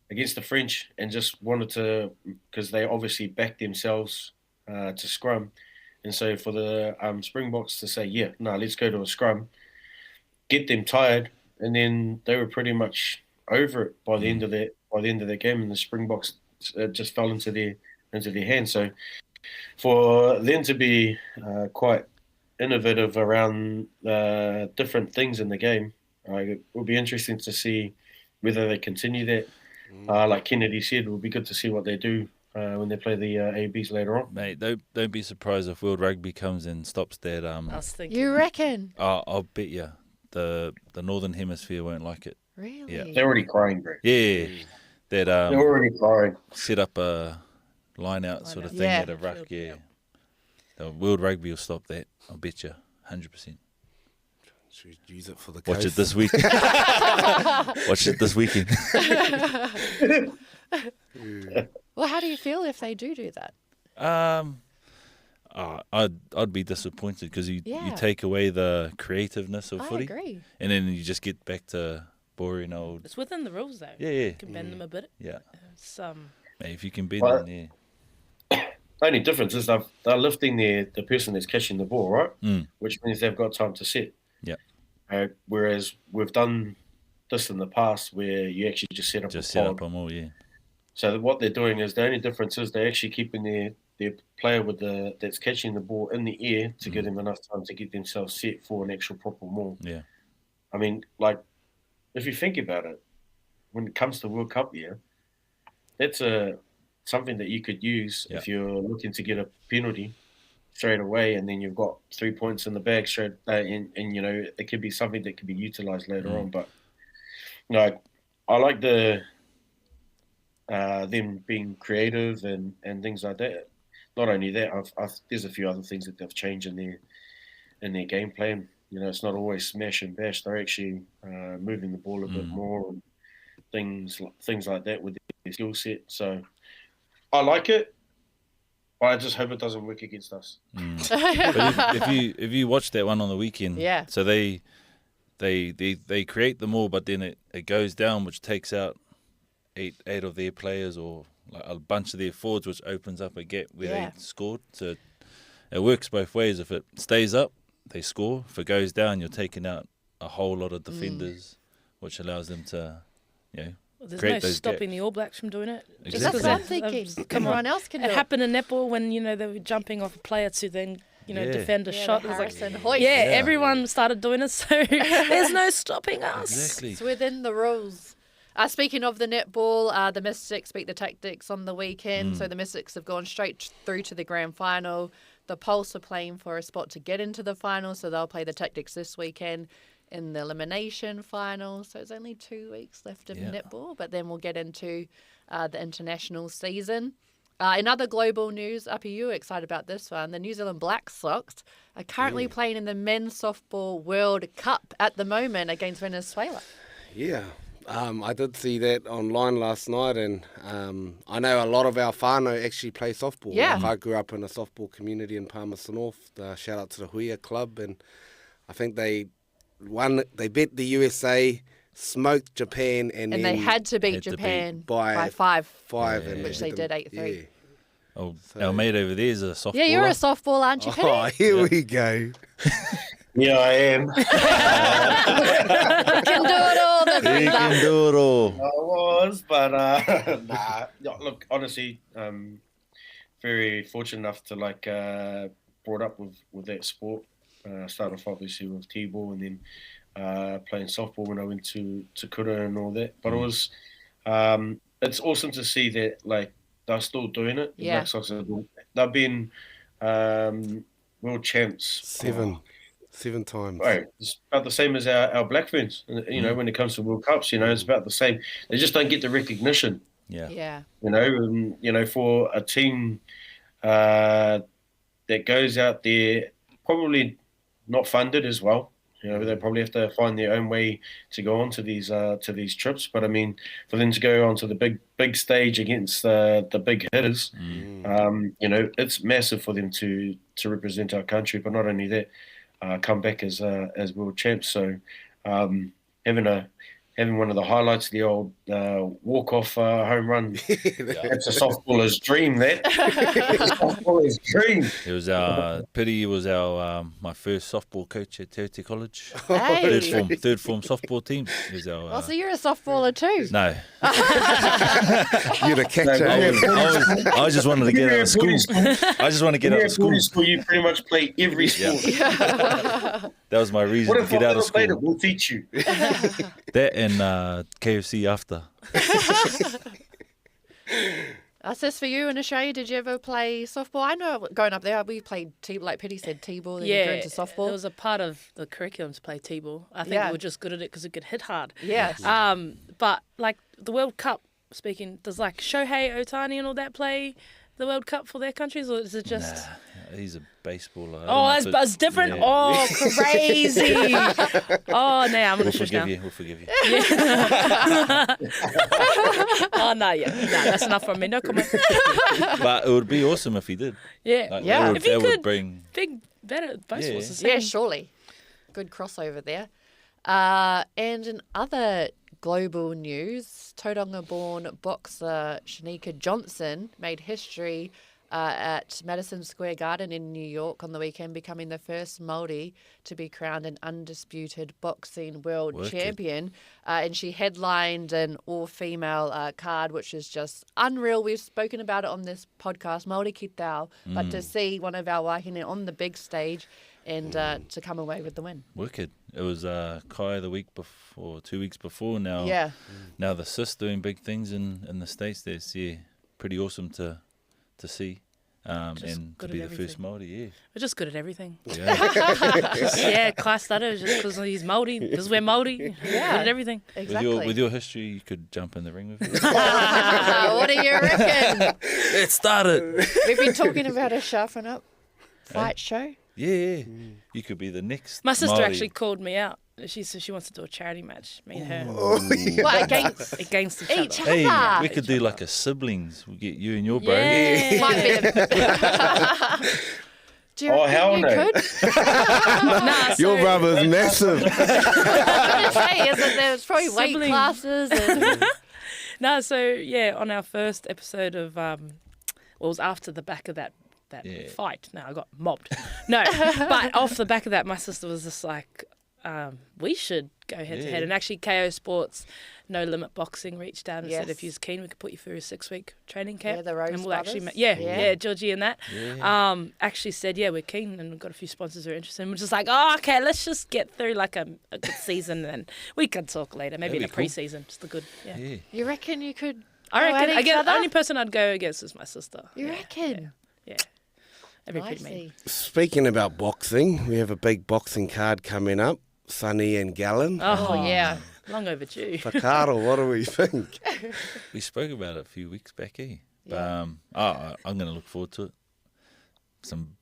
against the French and just wanted to, because they obviously backed themselves to scrum. And so for the Springboks to say, let's go to a scrum, get them tired, and then they were pretty much over it by the end of that game, and the Springboks just fell into their hands. So for them to be quite innovative around different things in the game, it will be interesting to see whether they continue that. Like Kennedy said, it will be good to see what they do when they play the ABs later on. Mate, don't be surprised if World Rugby comes and stops that. I was thinking. You reckon? I'll bet you the Northern Hemisphere won't like it. Really? Yeah. They're already crying, bro. Yeah, that they're already crying. set up a line-out sort of thing at a ruck. Yeah, the World Rugby will stop that. I'll bet you 100%. Should we use it for the Watch coast? it this week. Watch it this weekend. Well, how do you feel if they do that? I'd be disappointed because you take away the creativeness of footy. I agree. And then you just get back to boring old. It's within the rules, though. Yeah. You can bend them a bit. Yeah. It's, Mate, if you can bend them, The only difference is they're lifting the person that's catching the ball, right? Which means they've got time to set. Yeah. Whereas we've done this in the past where you actually just set up them all, yeah. So what they're doing is the only difference is they're actually keeping their player that's catching the ball in the air to give them enough time to get themselves set for an actual proper maul. Yeah. I mean, like, if you think about it, when it comes to World Cup year, that's something that you could use if you're looking to get a penalty straight away, and then you've got 3 points in the bag straight, and you know it could be something that could be utilised later on. But I like the them being creative and things like that. Not only that, there's a few other things that they've changed in their game plan. You know, it's not always smash and bash. They're actually moving the ball a bit more and things like that with their skill set. So I like it. I just hope it doesn't work against us. But if you watch that one on the weekend, Yeah. So they create them all, but then it goes down, which takes out eight of their players or like a bunch of their forwards, which opens up a gap where they scored. So it works both ways. If it stays up, they score. If it goes down, you're taking out a whole lot of defenders, which allows them to, There's create no those stopping gaps. the All Blacks from doing it. Exactly. That's what I'm Just thinking. come Everyone on. else can do It it. happened in netball when, they were jumping off a player to then, defend a shot. It was like, Harrison Hoyt. everyone started doing it, so there's no stopping us. Exactly. It's within the rules. Speaking of the netball, the Mystics beat the Tactics on the weekend. So the Mystics have gone straight through to the grand final. The Pulse are playing for a spot to get into the final, so they'll play the Tactics this weekend in the elimination final. So it's only 2 weeks left of netball, but then we'll get into the international season. In other global news, Uppy, you were excited about this one. The New Zealand Black Sox are currently playing in the Men's Softball World Cup at the moment against Venezuela. Yeah. I did see that online last night, and I know a lot of our whānau actually play softball. Yeah. Like, I grew up in a softball community in Palmerston North. Shout out to the Huia Club, and I think they beat the USA, smoked Japan, and And then they had to beat Had to beat Japan by by 5. 5, Yeah. and Which they beat did them. 8-3. Oh, our mate over there is a softballer. Yeah, you're a softball, aren't you, Kenny? Oh, here we go. Yeah, I am. Can do it all. He can do it all. I was, but nah. No, look, honestly, very fortunate enough to brought up with that sport. Started off obviously with T-ball and then playing softball when I went to Kura and all that. But it was it's awesome to see that they're still doing it. The Yeah. Black Sox they've been world champs. 7 times. Right, it's about the same as our Black Ferns. When it comes to World Cups, it's about the same. They just don't get the recognition. Yeah. Yeah. For a team that goes out there, probably not funded as well. They probably have to find their own way to go on to these trips. But I mean, for them to go onto the big stage against the big hitters, it's massive for them to represent our country. But not only that, come back as world champs. So having one of the highlights, the old walk-off home run. That's a softballer's dream, that. It's a softballer's dream. It was Piri was my first softball coach at Te Aute College. Hey. Third form softball team. He was our, So you're a softballer too. no, You're the catcher. I just wanted to get out of school. I just want to get out of school. You pretty much play every sport. That was my reason What to if get out of I played it? school. We'll teach you. That and KFC after. Sis, for you in Australia, did you ever play softball? I know growing up there, we played like Pity said, T-ball, then you go into softball. It was a part of the curriculum to play T-ball. I think we were just good at it because it could hit hard. Yes. But the World Cup, speaking, does Shohei Ohtani and all that play the World Cup for their countries, or is it just... Nah, he's a baseballer. It's different. Yeah. Oh, crazy. Oh, now I'm going to shush now. We'll forgive you. Oh, no, that's enough from me. No comment. But it would be awesome if he did. Yeah. Yeah. That If he that would could- bring. Big, better. Baseball's the same. Yeah, surely. Good crossover there. And in other global news, Tauranga-born boxer Shanika Johnson made history at Madison Square Garden in New York on the weekend, becoming the first Māori to be crowned an undisputed boxing world champion. And she headlined an all-female card, which is just unreal. We've spoken about it on this podcast, Māori Ki Tau, but to see one of our wahine on the big stage and to come away with the win. Wicked. It was Kai the week before, 2 weeks before. Now, Yeah. now the sis doing big things in the States. That's pretty awesome to see. and to good be at the first Māori, We're just good at everything. yeah. Class starter just because he's Māori, because we're Māori. Yeah. Good at everything. Exactly. With your history, you could jump in the ring with me. What do you reckon? It started. We've been talking about a Sharpen Up fight show. Yeah. You could be the next My sister Māori. actually called me out. She said she wants to do a charity match, me and her. What, against Against each each other. Hey, other? we could do like a siblings. We'll get you and your bro. Yeah. Might be Do you Oh, reckon hell you no. could? Nah, Your so- brother's massive. I was going to say, is that there's probably weight Sibling. classes and... No, so yeah, on our first episode of well, it was after the back of that Yeah. fight. No, I got mobbed. No, but off the back of that, my sister was just like, we should go head to head. And actually, KO Sports, No Limit Boxing reached out and said, Yes. if you're keen, we could put you through a 6-week training camp. Yeah, the Rose and we'll actually brothers. yeah, Georgie and that. Yeah. Actually said, yeah, we're keen, and we've got a few sponsors who are interested. And we're just like, oh, okay, let's just get through like a good season, and we can talk later, maybe in That'd a be cool. pre-season, just a good, Yeah. You reckon you could I go reckon. at I each guess other? the only person I'd go against is my sister. You reckon? Yeah. That'd be I pretty mean. see. Speaking about boxing, we have a big boxing card coming up. Sonny and Gallon. Oh, yeah. Long overdue. Fakaro, what do we think? We spoke about it a few weeks back, eh? Yeah. But I'm going to look forward to it. Some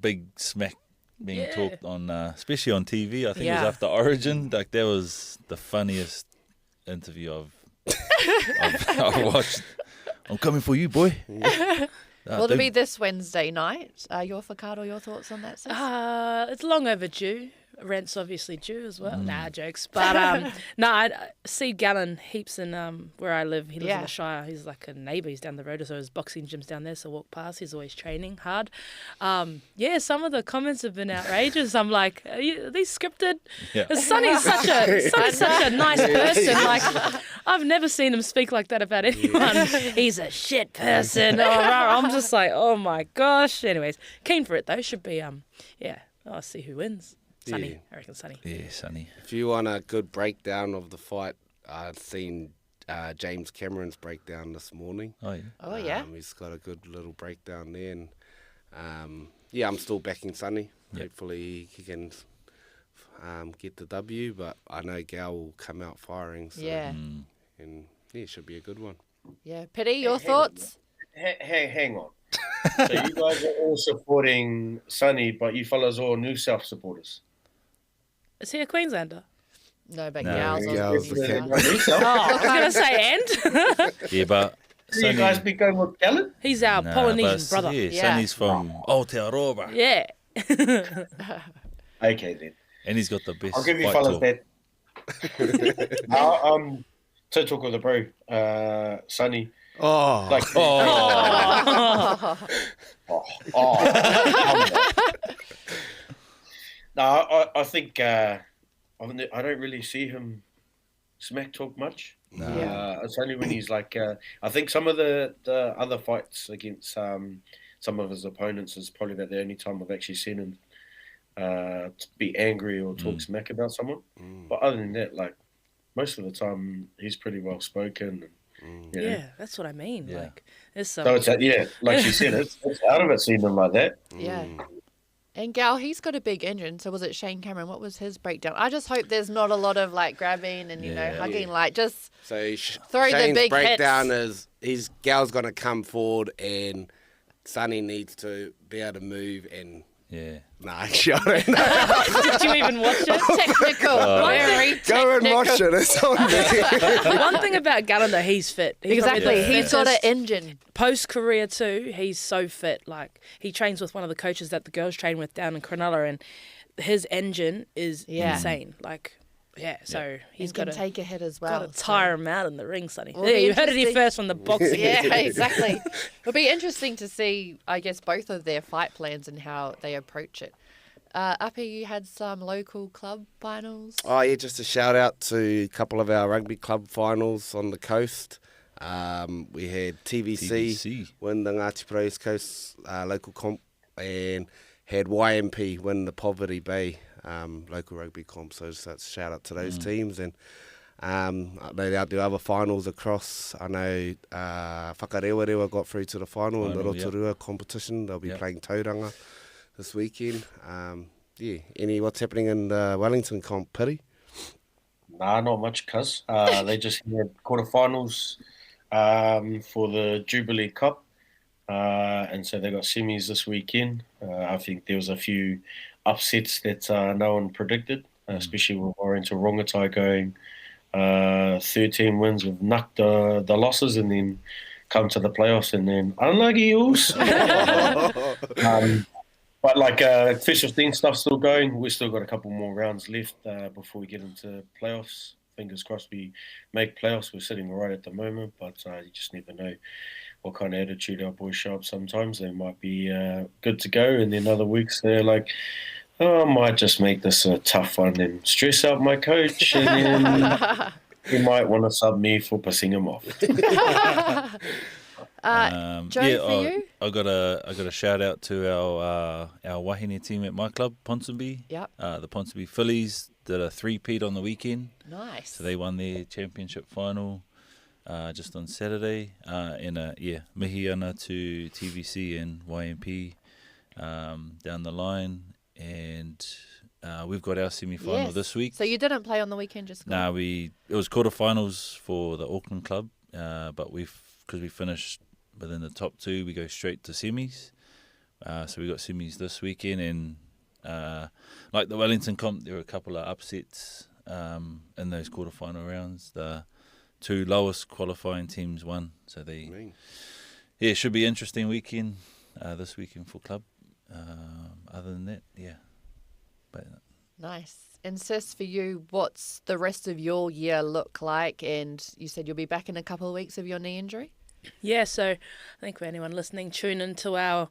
big smack being Yeah. talked on, especially on TV. I think it Yeah. was after Origin. Like that was the funniest interview I've watched. I'm coming for you, boy. Will it be this Wednesday night? Your Fakado, your thoughts on that, sis? It's long overdue. Rent's obviously due as well. Nah, jokes. But I see Gallon heaps in where I live. He lives in Yeah. the Shire. He's like a neighbour. He's down the road. So his boxing gym's down there. So I walk past. He's always training hard. Yeah, some of the comments have been outrageous. I'm like, are these scripted? Yeah. Sonny's such a nice person. Like, I've never seen him speak like that about anyone. He's a shit person. I'm just like, oh my gosh. Anyways, keen for it though. Should be yeah. I'll see who wins. Sonny, Yeah. I reckon Sonny. Yeah, Sonny. If you want a good breakdown of the fight, I've seen James Cameron's breakdown this morning. Oh, yeah. Oh, yeah. He's got a good little breakdown there. And yeah, I'm still backing Sonny. Yep. Hopefully he can get the W, but I know Gal will come out firing. So, Yeah. And yeah, it should be a good one. Yeah. Pity, your thoughts? Hang on. So you guys are all supporting Sonny, but you fellas are all New South supporters. Is he a Queenslander? No, but No, Gal's Gal's on the the king. New South. Oh, I was going to say, and? Yeah, but You guys be going with Gallon? He's our Nah, Polynesian but brother. Yeah, Yeah. Sonny's from Aotearoa. Yeah. Okay then. And he's got the best I'll give you fight fellas talk. that. To talk with the bro, Sonny. Oh, Like, No, I think I don't really see him smack talk much. No. It's only when he's like, I think some of the other fights against some of his opponents is probably about the only time I've actually seen him be angry or talk smack about someone. But other than that, like most of the time, he's pretty well spoken. And, you know. Yeah, that's what I mean. Yeah. Like, there's some. So it's like she said, it's out of it seeing him like that. Yeah. And Gal, he's got a big engine. So was it Shane Cameron? What was his breakdown? I just hope there's not a lot of like grabbing and, you know, Yeah. hugging. Like just so throw the Shane's big breakdown hits. is Gal's going to come forward and Sonny needs to be able to move and Yeah. nah, actually, I don't know. Did you even watch it? technical. Very Go and technical. watch it. It's on there. One thing about Gallon, though, he's fit. He's probably Exactly. the He's got an fittest. engine. Post-career, too, he's so fit. Like, he trains with one of the coaches that the girls train with down in Cronulla, and his engine is Yeah. insane. Like, yeah, so he's He's got going to take a hit as well. got to tire him out in the ring, Sonny. Will There, be you heard it here interesting. first from the boxing. Yeah, exactly. It'll be interesting to see, I guess, both of their fight plans and how they approach it. Uppy, you had some local club finals. Oh, yeah, just a shout out to a couple of our rugby club finals on the coast. We had TVC win the Ngāti Para's Coast local comp and had YMP win the Poverty Bay local rugby comp. So just a shout out to those teams. And I know they'll do other finals across. I know Whakarewarewa got through to the final in the Rotorua competition. They'll be playing Tauranga this weekend. What's happening in the Wellington comp, Piri? Nah, not much, cuz. They just had quarterfinals for the Jubilee Cup. And so they got semis this weekend. I think there was a few upsets that no one predicted, especially with Orient Rongotai going 13 wins. We've knocked the losses and then come to the playoffs and then unlucky Eels. But like Fish 15 stuff's still going. We've still got a couple more rounds left before we get into playoffs. Fingers crossed we make playoffs. We're sitting right at the moment, but you just never know what kind of attitude our boys show up sometimes. They might be good to go, and then other weeks they're like, I might just make this a tough one and stress out my coach, and then he might want to sub me for pissing him off. Joe, for you? I got a shout out to our wahine team at my club, Ponsonby. Yep. The Ponsonby Phillies did a 3-peat on the weekend. Nice. So they won their championship final just on Saturday. Mihi ana to TVC and YMP down the line, and we've got our semi-final this week. So you didn't play on the weekend, just No, it was quarterfinals for the Auckland club, but because we finished within the top 2, we go straight to semis. So we got semis this weekend, and like the Wellington comp, there were a couple of upsets in those quarterfinal rounds. The 2 lowest qualifying teams won, so it should be interesting weekend this weekend for club. Other than that, but nice. And Sis, for you, what's the rest of your year look like? And you said you'll be back in a couple of weeks of your knee injury. Yeah, so I think for anyone listening, tune into our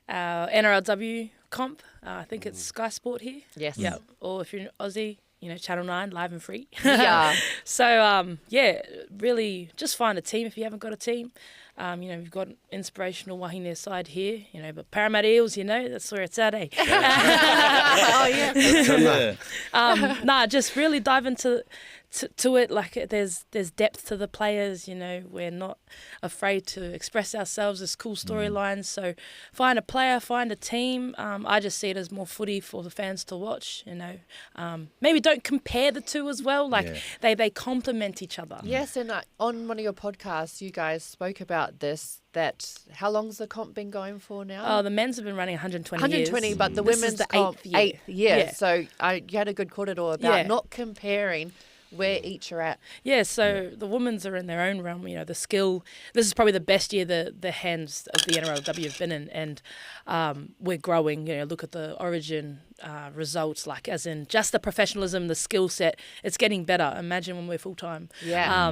NRLW comp. I think it's Sky Sport here. Yes. Yeah. Or if you're Aussie, Channel 9, live and free. Yeah. So, really just find a team if you haven't got a team. We've got an inspirational wahine side here, but Parramatta Eels, that's where it's at, eh? Oh, yeah. Just really dive into it. Like there's depth to the players, we're not afraid to express ourselves. There's cool storylines. So find a player, find a team. I just see it as more footy for the fans to watch, Maybe don't compare the two as well. They complement each other. Yes, and on one of your podcasts, you guys spoke about this, that how long's the comp been going for now? Oh, the men's have been running 120 120, years. but the This is women's the comp, 8th year. 8th year. Yeah. So you had a good korero about not comparing where each are at. Yeah, so the women's are in their own realm, the skill. This is probably the best year the hands of the NRLW have been in, and we're growing. Look at the Origin results, like as in just the professionalism, the skill set. It's getting better. Imagine when we're full-time. Yeah.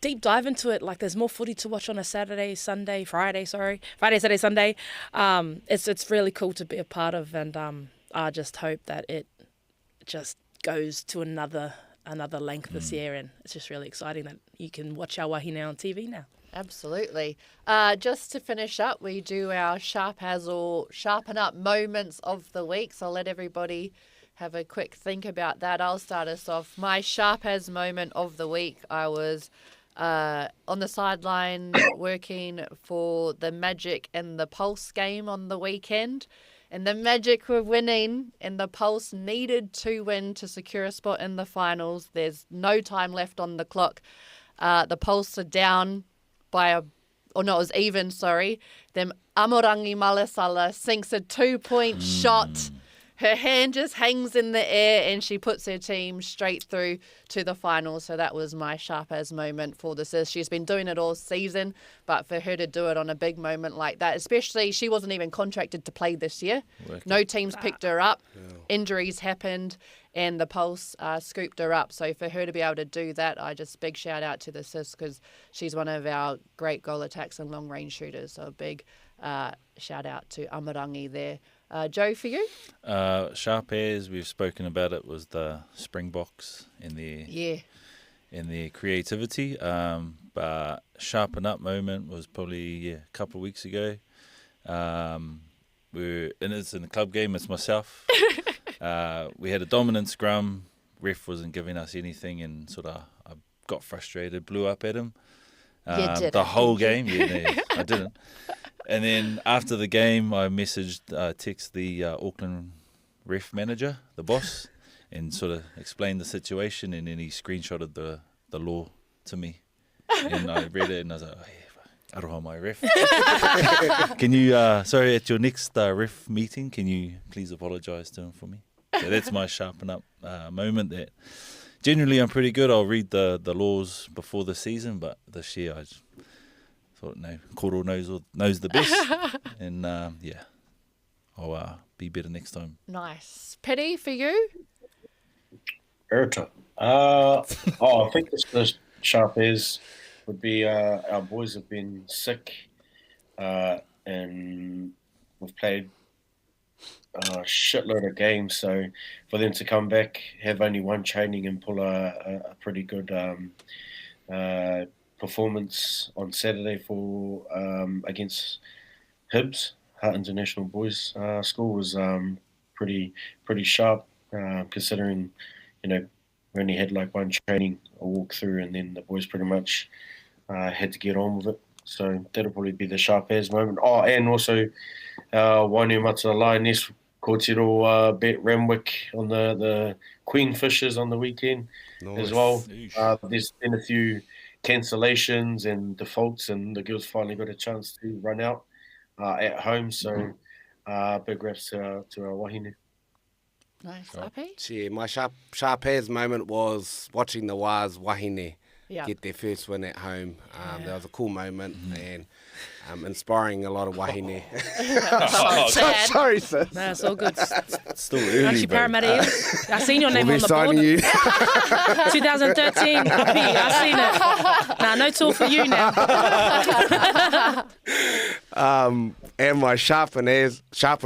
Deep dive into it. Like there's more footy to watch on a Friday, Saturday, Sunday. It's really cool to be a part of, and I just hope that it just goes to another length this year, and it's just really exciting that you can watch our wahine on TV now. Absolutely. Just to finish up, we do our Sharp As or Sharpen Up moments of the week, so I'll let everybody have a quick think about that. I'll start us off. My Sharp As moment of the week, I was on the sideline working for the Magic and the Pulse game on the weekend. And the Magic were winning, and the Pulse needed to win to secure a spot in the finals. There's no time left on the clock. The Pulse are down by it was even, sorry. Then Amorangi Malasala sinks a 2-point shot. Her hand just hangs in the air, and she puts her team straight through to the finals. So that was my Sharp As moment for the Sis. She's been doing it all season, but for her to do it on a big moment like that, especially she wasn't even contracted to play this year. No teams picked her up. Injuries happened, and the Pulse scooped her up. So for her to be able to do that, I just big shout out to the Sis, because she's one of our great goal attacks and long range shooters. So a big shout out to Amarangi there. Joe, for you? Sharp As, we've spoken about it, was the Springboks in their creativity. But Sharpen Up moment was probably a couple of weeks ago. It's in the club game. It's myself. We had a dominant scrum, ref wasn't giving us anything, and sort of I got frustrated, blew up at him. You did The it, whole didn't game, no, I didn't. And then after the game, I text the Auckland ref manager, the boss, and sort of explained the situation, and then he screenshotted the law to me. And I read it, and I was like, oh, yeah, aroha mai ref. Can you, sorry, at your next ref meeting, can you please apologise to him for me? So that's my sharpen up moment. That generally I'm pretty good. I'll read the laws before the season, but this year I just thought, no, koro knows the best. And yeah, I'll be better next time. Nice. Pity for you? Erta. I think the sharp is would be our boys have been sick, and we've played a shitload of games. So for them to come back, have only one training, and pull a pretty good performance on Saturday for against Hibs, Hart International Boys School, was pretty sharp, considering, you know, we only had like one training, a walk through, and then the boys pretty much had to get on with it. So that'll probably be the sharp as moment. Oh, and also Wainumata Lioness Kōtiro bet Ramwick on the Queen Fishers on the weekend as well. There's been a few cancellations and defaults, and the girls finally got a chance to run out at home. So big raps to our wahine. Nice. Api? Yeah, my sharp as moment was watching the Waz wahine get their first win at home. That was a cool moment, and inspiring a lot of wahine. Sad. Sorry, sis. No, it's all good. It's still early, Actually, but Parramatta Eels. I've seen your name We'll on be the board. signing you. 2013. I've seen it. Nah, no tour for you now. And my sharpen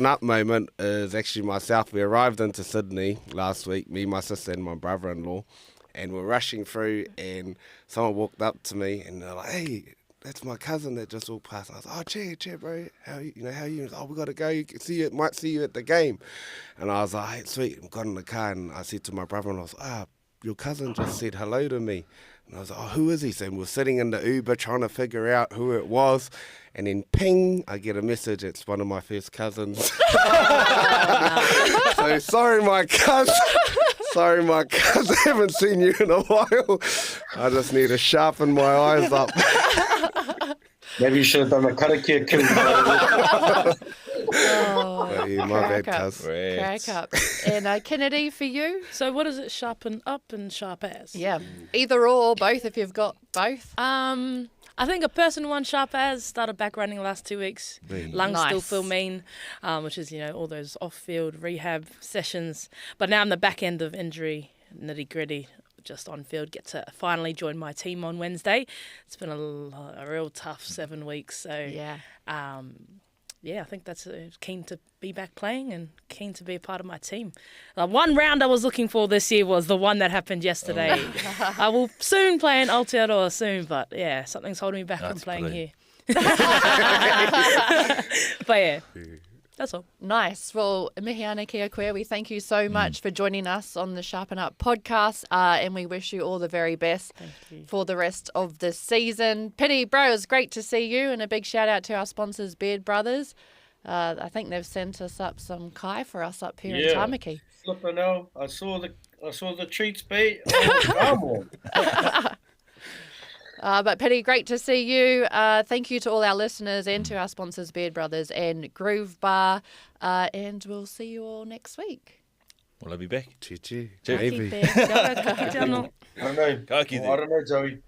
up moment is actually myself. We arrived into Sydney last week, me, my sister, and my brother-in-law, and we're rushing through, and someone walked up to me, and they're like, "Hey, that's my cousin that just walked past." And I was like, "Oh, cheer, bro. How are you? How are you?" "Oh, we gotta go. You can see you. Might see you at the game." And I was like, "Hey, sweet." I got in the car, and I said to my brother-in-law, "Your cousin just said hello to me." And I was like, "Oh, who is he?" So we're sitting in the Uber trying to figure out who it was. And then ping, I get a message. It's one of my first cousins. So sorry, my cousin. Sorry, my cousin. I haven't seen you in a while. I just need to sharpen my eyes up. Maybe you should have done a karakia kill. Oh, Yeah, my bad, crack up. cuz. Crack up. And Kennedy, for you? So what is it? Sharpen up and sharp as? Yeah. Either or both, if you've got both. I think a person one sharp as started back running last 2 weeks. Lungs still Nice. feel mean, which is, you know, all those off-field rehab sessions. But now I'm the back end of injury, nitty-gritty, just on field. Get to finally join my team on Wednesday. It's been a real tough 7 weeks. So Yeah. I think that's keen to be back playing and keen to be a part of my team. One round I was looking for this year was the one that happened yesterday. I will soon play in Aotearoa soon, but yeah, something's holding me back from playing brilliant. here. But yeah, that's all. Nice. Well, mihi ana kia koe. We thank you so much for joining us on the Sharpen Up podcast, and we wish you all the very best for the rest of this season. Pity, bro, it was great to see you, and a big shout out to our sponsors, Beard Brothers. I think they've sent us up some kai for us up here in Tamaki. Flipping out. I saw the treats, mate. Oh, come on. But Pity, great to see you. Thank you to all our listeners and to our sponsors, Beard Brothers and Groove Bar. And we'll see you all next week. Will I be back? Chi-chi. Cheers. Maybe. Kia ora, ka kite anō. I don't know. Ka kite. I don't know, Joey.